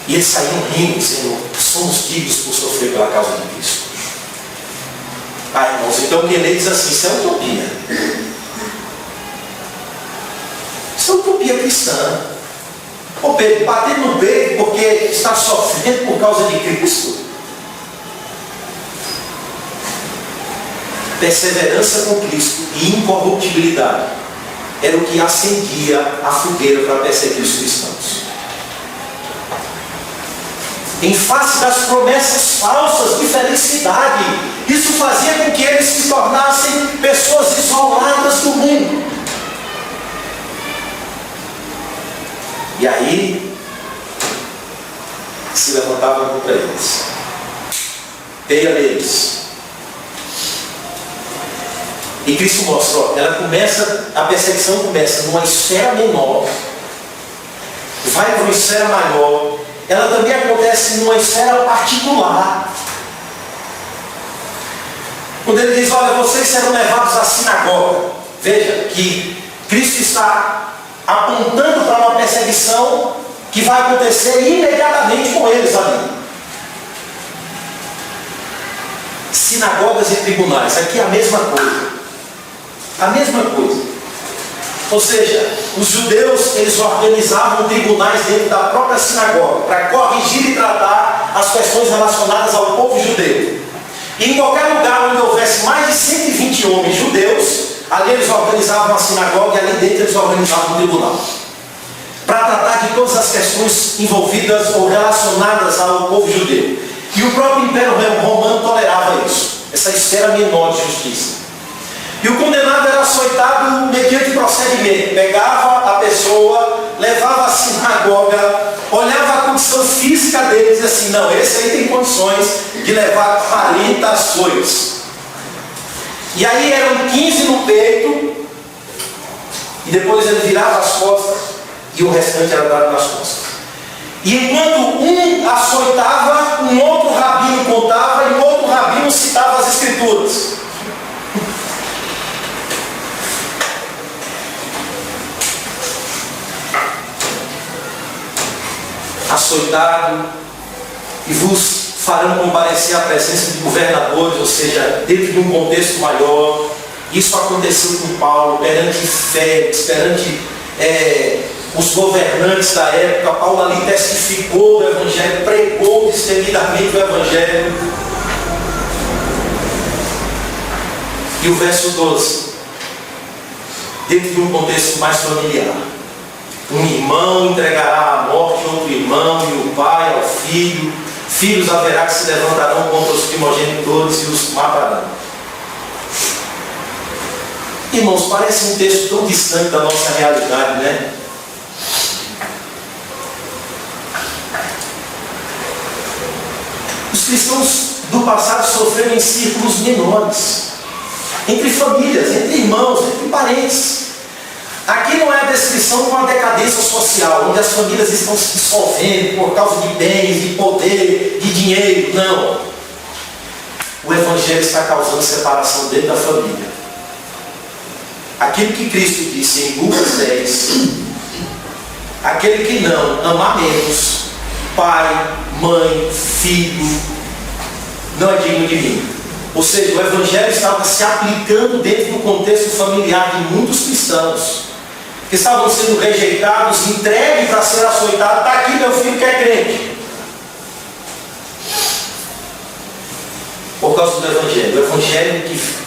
E eles saíram rindo, Senhor, somos dignos por sofrer pela causa de Cristo. Ah, irmãos, então o que ele diz assim: isso é utopia. Isso é utopia cristã. Ô Pedro, bater no peito porque está sofrendo por causa de Cristo. Perseverança com Cristo e incorruptibilidade era o que acendia a fogueira para perseguir os cristãos. Em face das promessas falsas de felicidade, isso fazia com que eles se tornassem pessoas isoladas do mundo. E aí se levantavam contra eles, peia neles. E Cristo mostra, ó, a perseguição começa numa esfera menor, vai para uma esfera maior, ela também acontece numa esfera particular. Quando ele diz: olha, vocês serão levados à sinagoga, veja que Cristo está apontando para uma perseguição que vai acontecer imediatamente com eles ali. Sinagogas e tribunais, aqui é a mesma coisa. A mesma coisa. Ou seja, os judeus, eles organizavam tribunais dentro da própria sinagoga para corrigir e tratar as questões relacionadas ao povo judeu. E em qualquer lugar onde houvesse mais de 120 homens judeus, ali eles organizavam uma sinagoga e ali dentro eles organizavam um tribunal para tratar de todas as questões envolvidas ou relacionadas ao povo judeu. E o próprio Império Romano tolerava isso, essa esfera menor de justiça. E o condenado era açoitado mediante procedimento. Pegava a pessoa, levava à sinagoga, olhava a condição física dele e dizia assim: não, esse aí tem condições de levar 40 açoites. E aí eram 15 no peito, e depois ele virava as costas, e o restante era dado nas costas. E enquanto um açoitava, um outro rabino contava, e o outro rabino citava as escrituras. Açoitado, e vos farão comparecer à presença de governadores, ou seja, dentro de um contexto maior. Isso aconteceu com Paulo, perante Félix, perante os governantes da época. Paulo ali testificou do Evangelho, pregou destemidamente o Evangelho. E o verso 12, dentro de um contexto mais familiar: um irmão entregará à morte outro irmão, e o pai ao filho. Filhos haverá que se levantarão contra os primogenitores e os matarão. Irmãos, parece um texto tão distante da nossa realidade, né? Os cristãos do passado sofreram em círculos menores, entre famílias, entre irmãos, entre parentes. Aqui não é a descrição de uma decadência social, onde as famílias estão se dissolvendo por causa de bens, de poder, de dinheiro. Não. O Evangelho está causando separação dentro da família. Aquilo que Cristo disse em Lucas 10: aquele que não amar menos pai, mãe, filho, não é digno de mim. Ou seja, o Evangelho estava se aplicando dentro do contexto familiar de muitos cristãos que estavam sendo rejeitados, entregues para ser açoitados. Está aqui meu filho que é crente, por causa do Evangelho. O Evangelho que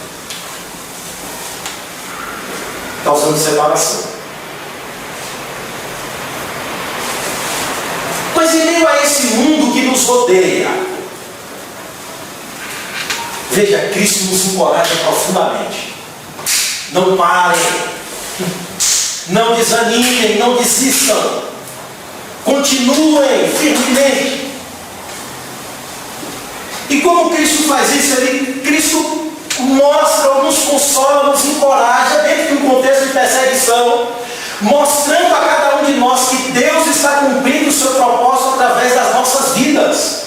causando separação. Mas em meio a esse mundo que nos rodeia, veja, Cristo nos encoraja profundamente. Não parem. Não desanimem, não desistam. Continuem firmemente. E como Cristo faz isso? Cristo mostra, nos consola, nos encoraja dentro de um contexto de perseguição, mostrando a cada um de nós que Deus está cumprindo o seu propósito através das nossas vidas.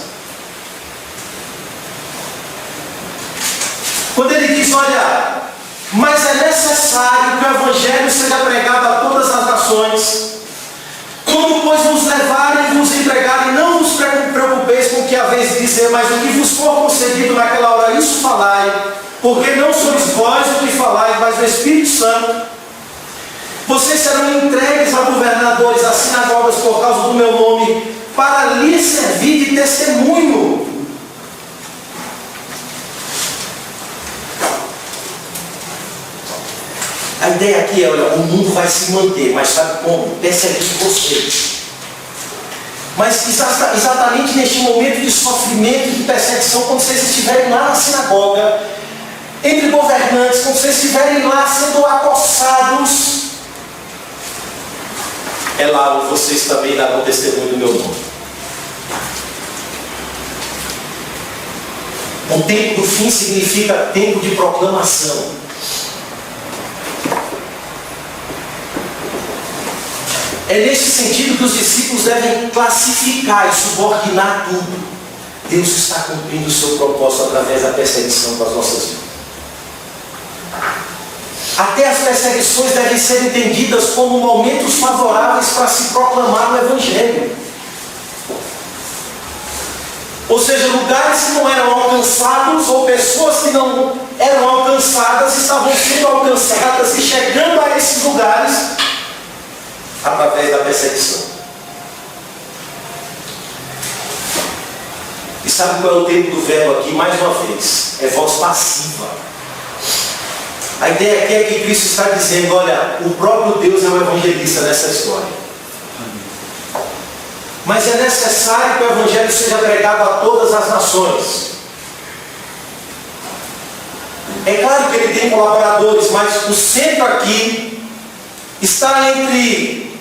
Quando ele diz, olha, mas é necessário que o Evangelho seja pregado a todas as nações. Quando, pois, vos levarem e vos entregarem, não vos preocupeis com o que haveis de dizer, mas o que vos for concedido naquela hora, isso falai, porque não sois vós o que falai, mas o Espírito Santo. Vocês serão entregues a governadores, a sinagogas por causa do meu nome, para lhes servir de testemunho. A ideia aqui é, olha, o mundo vai se manter, mas sabe como? Perseguindo vocês. Mas exatamente neste momento de sofrimento, de perseguição, quando vocês estiverem lá na sinagoga, entre governantes, quando vocês estiverem lá sendo acossados, é lá onde vocês também darão testemunho do meu nome. O tempo do fim significa tempo de proclamação. É nesse sentido que os discípulos devem classificar e subordinar tudo. Deus está cumprindo o seu propósito através da perseguição das nossas vidas. Até as perseguições devem ser entendidas como momentos favoráveis para se proclamar o Evangelho. Ou seja, lugares que não eram alcançados, ou pessoas que não eram alcançadas, estavam sendo alcançadas e chegando a esses lugares através da perseguição. E sabe qual é o tempo do verbo aqui? Mais uma vez, é voz passiva. A ideia aqui é que Cristo está dizendo, olha, o próprio Deus é o evangelista nessa história. Mas é necessário que o Evangelho seja pregado a todas as nações. É claro que ele tem colaboradores, mas o centro aqui está entre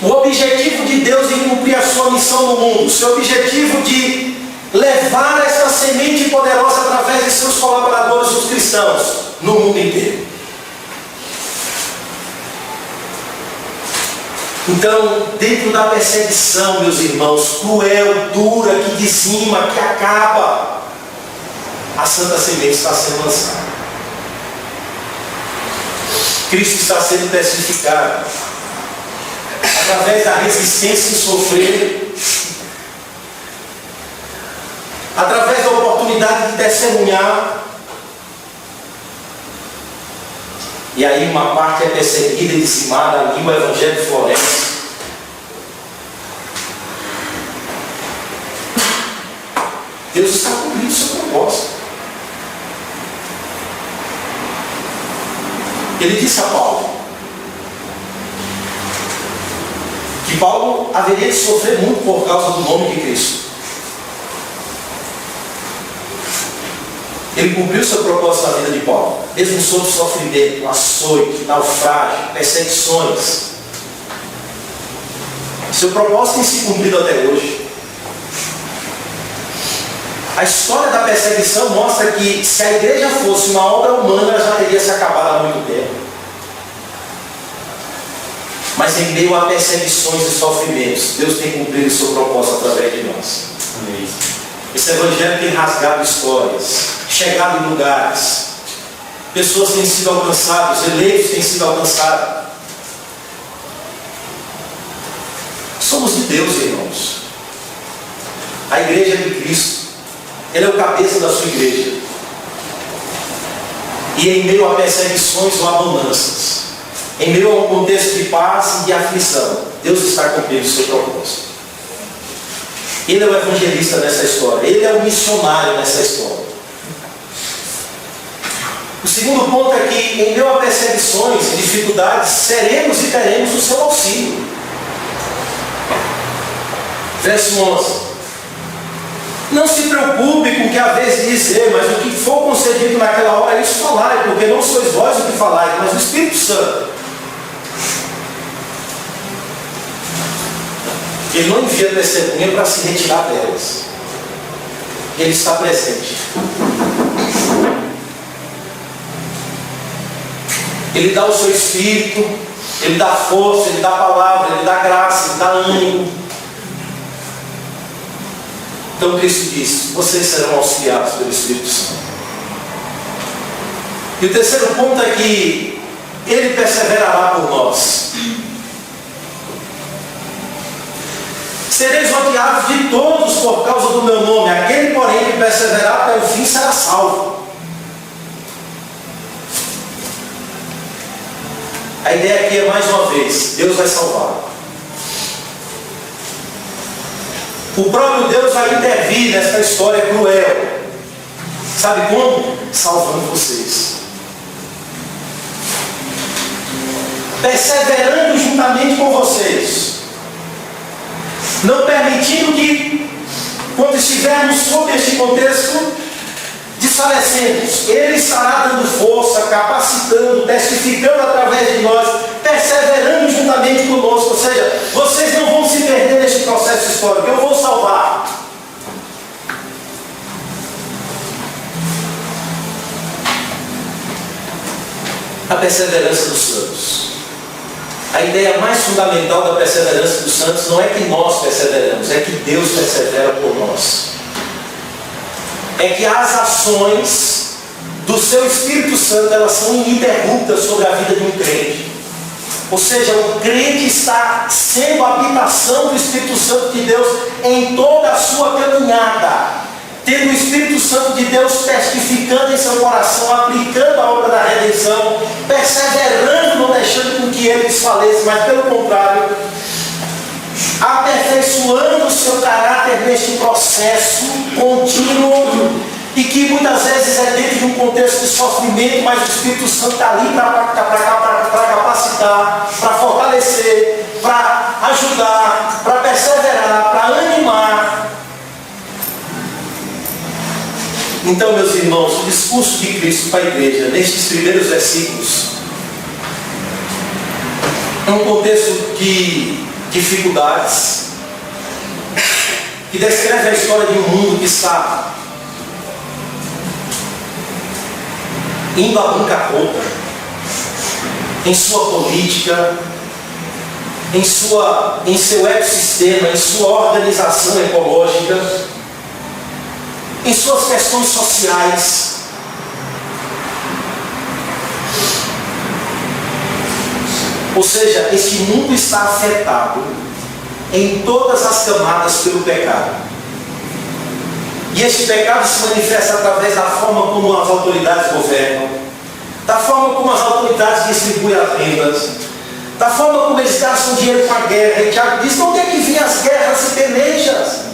o objetivo de Deus em cumprir a sua missão no mundo, o seu objetivo de levar essa semente poderosa através de seus colaboradores, os cristãos, no mundo inteiro. Então, dentro da perseguição, meus irmãos, cruel, dura, que dizima, que acaba, a santa semente está sendo lançada. Cristo está sendo testificado através da resistência em sofrer, através da oportunidade de testemunhar. E aí uma parte é perseguida e dizimada, ali o Evangelho floresce. Deus está cumprindo o seu propósito. Ele disse a Paulo que Paulo haveria de sofrer muito por causa do nome de Cristo. Ele cumpriu seu propósito na vida de Paulo, mesmo sob sofrimento, açoite, naufrágio, perseguições. Seu propósito tem se cumprido até hoje. A história da perseguição mostra que se a igreja fosse uma obra humana, ela já teria se acabado há muito tempo. Mas em meio a perseguições e sofrimentos, Deus tem cumprido o seu propósito através de nós. Amém. Esse Evangelho tem rasgado histórias, chegado em lugares, pessoas têm sido alcançadas, eleitos têm sido alcançados. Somos de Deus, irmãos. A igreja de Cristo, Ele é o cabeça da sua igreja. E em meio a perseguições ou a bonanças, em meio a um contexto de paz e de aflição, Deus está cumprindo o seu propósito. Ele é o evangelista nessa história, Ele é o missionário nessa história. O segundo ponto é que, em meio a perseguições e dificuldades, seremos e teremos o seu auxílio. Verso 11. Não se preocupe com o que haveis de dizer, mas o que for concedido naquela hora, isso falai, porque não sois vós o que falai, mas o Espírito Santo. Ele não envia testemunha para se retirar delas. Ele está presente. Ele dá o seu Espírito, Ele dá força, Ele dá palavra, Ele dá graça, Ele dá ânimo. Então Cristo diz: vocês serão auxiliados pelo Espírito Santo. E o terceiro ponto é que Ele perseverará por nós. Sereis odiados de todos por causa do meu nome. Aquele, porém, que perseverar até o fim será salvo. A ideia aqui é, mais uma vez, Deus vai salvar. O próprio Deus vai intervir nessa história cruel. Sabe como? Salvando vocês. Perseverando juntamente com vocês. Não permitindo que, quando estivermos sob este contexto, desfalecemos. Ele estará dando força, capacitando, testificando através de nós, perseverando juntamente conosco. Ou seja, vocês não vão se perder neste processo histórico. Eu vou salvar. A perseverança dos santos. A ideia mais fundamental da perseverança dos santos não é que nós perseveramos, é que Deus persevera por nós. É que as ações do seu Espírito Santo, elas são ininterruptas sobre a vida de um crente. Ou seja, o crente está sendo a habitação do Espírito Santo de Deus em toda a sua caminhada, tendo o Espírito Santo de Deus testificando em seu coração, aplicando a obra da redenção, perseverando, não deixando com que ele desfaleça, mas pelo contrário, aperfeiçoando o seu caráter neste processo contínuo, e que muitas vezes é dentro de um contexto de sofrimento, mas o Espírito Santo está ali para capacitar, para fortalecer, para ajudar, para perseverar, para animar. Então, meus irmãos, o discurso de Cristo para a igreja, nestes primeiros versículos, é um contexto de dificuldades, que descreve a história de um mundo que está indo à bancarrota, em sua política, em seu ecossistema, em sua organização ecológica, em suas questões sociais. Ou seja, este mundo está afetado em todas as camadas pelo pecado. E este pecado se manifesta através da forma como as autoridades governam, da forma como as autoridades distribuem as rendas, da forma como eles gastam dinheiro com a guerra. E Tiago diz: não tem que vir as guerras e pelejas.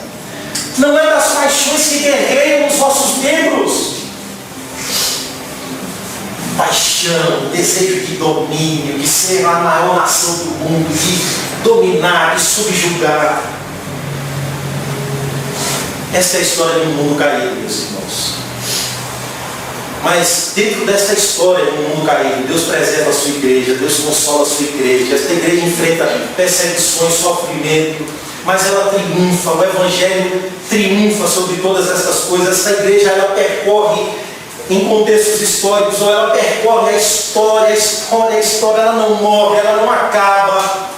Não é das paixões que guerreiam os vossos membros. Paixão, desejo de domínio, de ser a maior nação do mundo, de dominar, de subjugar. Essa é a história de um mundo caído, meus irmãos. Mas dentro dessa história de um mundo caído, Deus preserva a sua igreja, Deus consola a sua igreja. Esta igreja enfrenta perseguições, sofrimento, mas ela triunfa. O Evangelho triunfa sobre todas essas coisas. Essa igreja, ela percorre em contextos históricos, ou ela percorre a história, ela não morre, ela não acaba.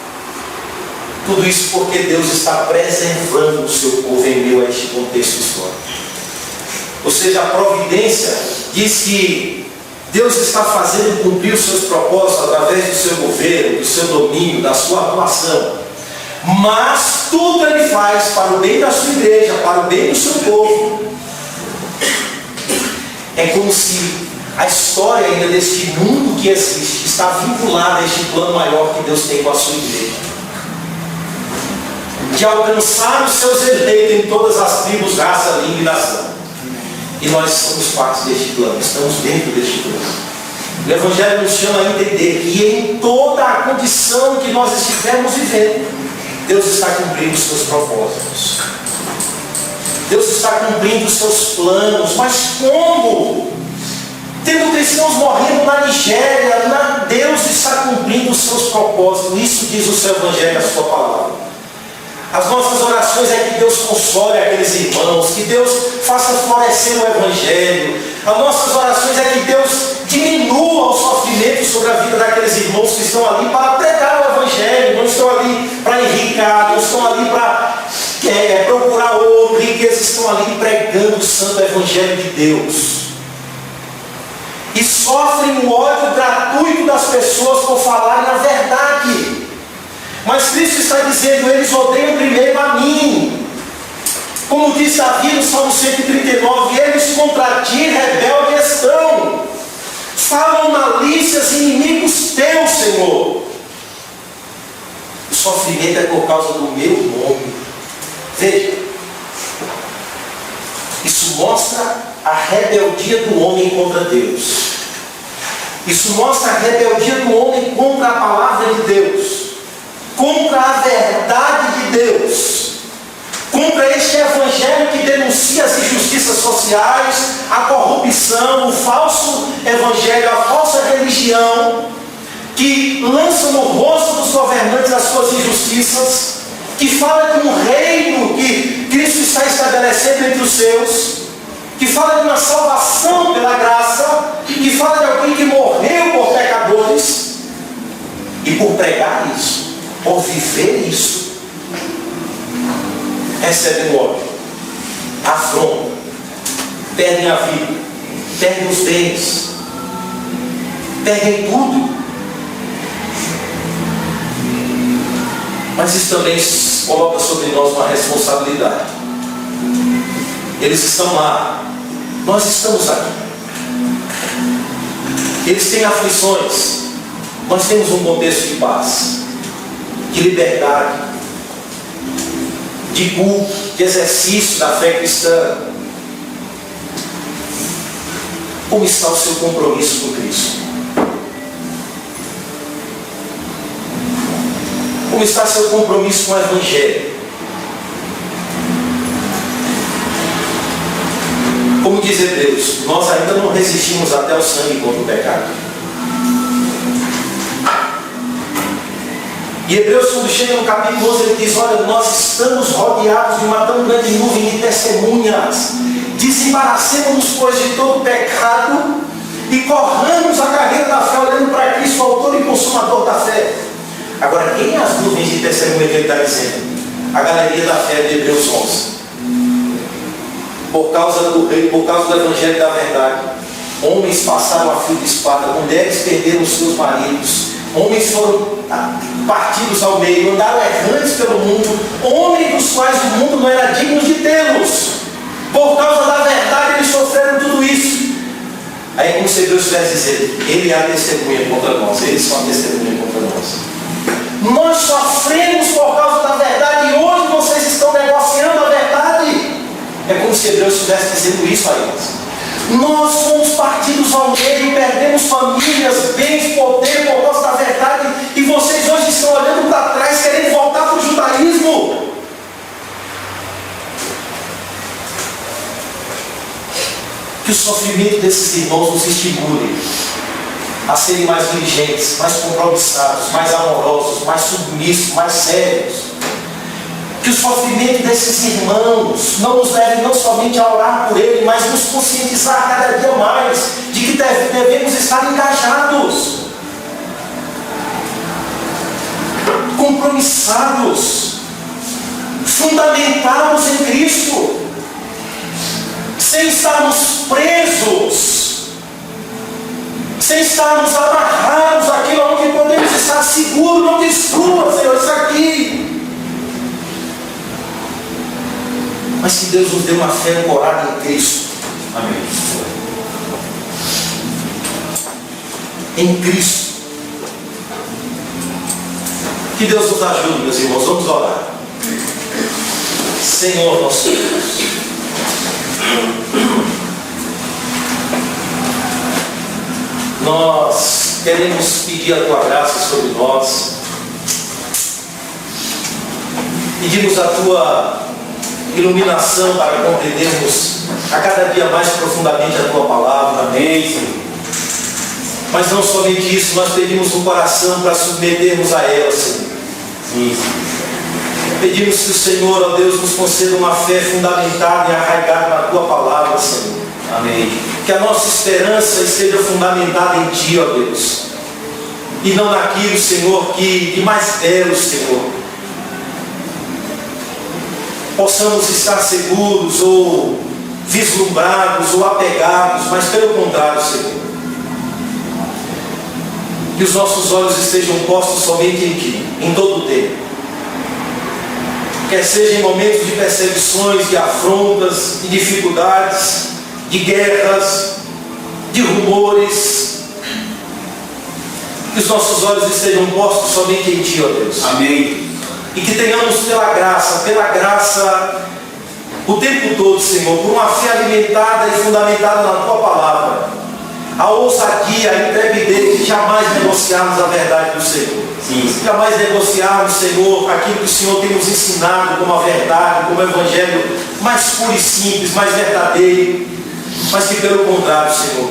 Tudo isso porque Deus está preservando o seu povo em meio a este contexto histórico. Ou seja, a providência diz que Deus está fazendo cumprir os seus propósitos através do seu governo, do seu domínio, da sua atuação. Mas tudo Ele faz para o bem da sua igreja, para o bem do seu povo. É como se a história ainda deste mundo que existe está vinculada a este plano maior que Deus tem com a sua igreja, de alcançar os seus eleitos em todas as tribos, raça, língua e nação. E nós somos parte deste plano, estamos dentro deste plano. O Evangelho nos chama a entender que em toda a condição que nós estivermos vivendo, Deus está cumprindo os seus propósitos. Deus está cumprindo os seus planos. Mas como? Tendo cristãos morrendo na Nigéria, Deus está cumprindo os seus propósitos. Isso diz o seu Evangelho, a sua palavra. As nossas orações é que Deus console aqueles irmãos, que Deus faça florescer o Evangelho. As nossas orações é que Deus diminua o sofrimento sobre a vida daqueles irmãos que estão ali para pregar o Evangelho, não estão ali para enricar, não estão ali para procurar ouro, riqueza, estão ali pregando o santo Evangelho de Deus. E sofrem o ódio gratuito das pessoas por falarem a verdade. Mas Cristo está dizendo, eles odeiam primeiro a mim. Como diz Davi no Salmo 139, eles contra ti rebeldes estão. Falam malícias, inimigos teus, Senhor. O sofrimento é por causa do meu nome. Veja, isso mostra a rebeldia do homem contra Deus. Isso mostra a rebeldia do homem contra a palavra de Deus, contra a verdade de Deus, contra este Evangelho que denuncia as injustiças sociais, a corrupção, o falso Evangelho, a falsa religião, que lança no rosto dos governantes as suas injustiças, que fala de um reino que Cristo está estabelecendo entre os seus, que fala de uma salvação pela graça, que fala de alguém que morreu por pecadores, e por pregar isso, por viver isso, recebem ódio, afrontam, perdem a vida, perdem os bens, perdem tudo. Mas isso também coloca sobre nós uma responsabilidade. Eles estão lá, nós estamos aqui. Eles têm aflições, nós temos um contexto de paz, de liberdade, de culto, de exercício da fé cristã. Como está o seu compromisso com Cristo? Como está seu compromisso com o Evangelho? Como diz Hebreus, nós ainda não resistimos até o sangue contra o pecado. E Hebreus, quando chega no capítulo 11, ele diz, olha, nós estamos rodeados de uma tão grande nuvem de testemunhas. Desembaracemos-nos, pois, de todo pecado e corramos a carreira da fé, olhando para Cristo, autor e consumador da fé. Agora, quem é as nuvens de testemunha que ele está dizendo? A galeria da fé de Hebreus 11. Por causa do Evangelho da verdade, homens passaram a fio de espada, mulheres perderam os seus maridos, homens foram partidos ao meio, andaram errantes pelo mundo, homens dos quais o mundo não era digno de tê-los. Por causa da verdade, eles sofreram tudo isso. Aí, como se Deus estivesse dizendo, ele é a testemunha contra nós, eles são a testemunha contra nós. Nós sofremos por causa da verdade e hoje vocês estão negociando a verdade. É como se Deus estivesse dizendo isso a eles. Nós fomos partidos ao meio, perdemos famílias, bens, poder por causa da verdade e vocês hoje estão olhando para trás, querendo voltar para o judaísmo. Que o sofrimento desses irmãos nos estimule a serem mais diligentes, mais compromissados, mais amorosos, mais submissos, mais sérios. Que o sofrimento desses irmãos não nos leve não somente a orar por ele, mas nos conscientizar cada dia mais de que devemos estar engajados, compromissados, fundamentados em Cristo, sem estarmos presos, sem estarmos amarrados àquilo onde podemos estar seguros. Não destrua, Senhor, isso aqui. Mas que Deus nos dê uma fé ancorada em Cristo. Amém. Em Cristo. Que Deus nos ajude, meus irmãos. Vamos orar. Senhor nosso Deus, nós queremos pedir a Tua graça sobre nós. Pedimos a Tua iluminação para compreendermos a cada dia mais profundamente a Tua palavra. Amém, Senhor. Mas não somente isso, nós pedimos um coração para submetermos a ela, Senhor. Sim. Pedimos que o Senhor, ó Deus, nos conceda uma fé fundamentada e arraigada na Tua palavra, Senhor. Amém. Que a nossa esperança esteja fundamentada em Ti, ó Deus. E não naquilo, Senhor, que de mais belo, Senhor, possamos estar seguros ou vislumbrados ou apegados, mas pelo contrário, Senhor, que os nossos olhos estejam postos somente em Ti, em todo o tempo. Quer seja em momentos de perseguições, de afrontas, de dificuldades, de guerras, de rumores, que os nossos olhos estejam postos somente em Ti, ó Deus. Amém. E que tenhamos pela graça, o tempo todo, Senhor, por uma fé alimentada e fundamentada na Tua palavra, a ousadia, a intrepidez de jamais negociarmos a verdade do Senhor. Sim. Jamais negociarmos, Senhor, aquilo que o Senhor tem nos ensinado como a verdade, como o Evangelho mais puro e simples, mais verdadeiro, mas que pelo contrário, Senhor,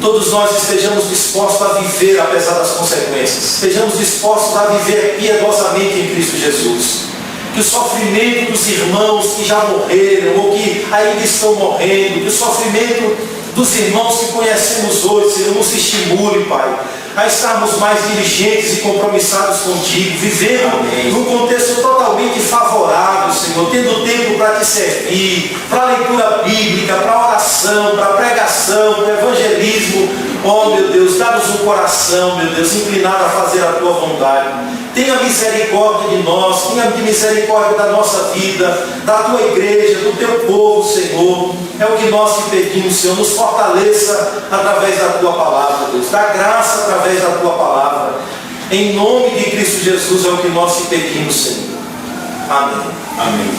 todos nós estejamos dispostos a viver apesar das consequências, estejamos dispostos a viver piedosamente em Cristo Jesus. Que o sofrimento dos irmãos que já morreram ou que ainda estão morrendo, que o sofrimento dos irmãos que conhecemos hoje, Senhor, nos estimule, Pai, a estarmos mais diligentes e compromissados contigo, vivendo num contexto totalmente favorável, Senhor, tendo tempo para te servir, para a leitura bíblica, para a oração, para a pregação, para o evangelismo. Oh, meu Deus, dá-nos um coração, meu Deus, inclinado a fazer a Tua vontade. Tenha misericórdia de nós, tenha misericórdia da nossa vida, da Tua igreja, do Teu povo, Senhor. É o que nós te pedimos, Senhor. Nos fortaleça através da Tua palavra, Deus. Dá graça através da Tua palavra. Em nome de Cristo Jesus é o que nós te pedimos, Senhor. Amém. Amém.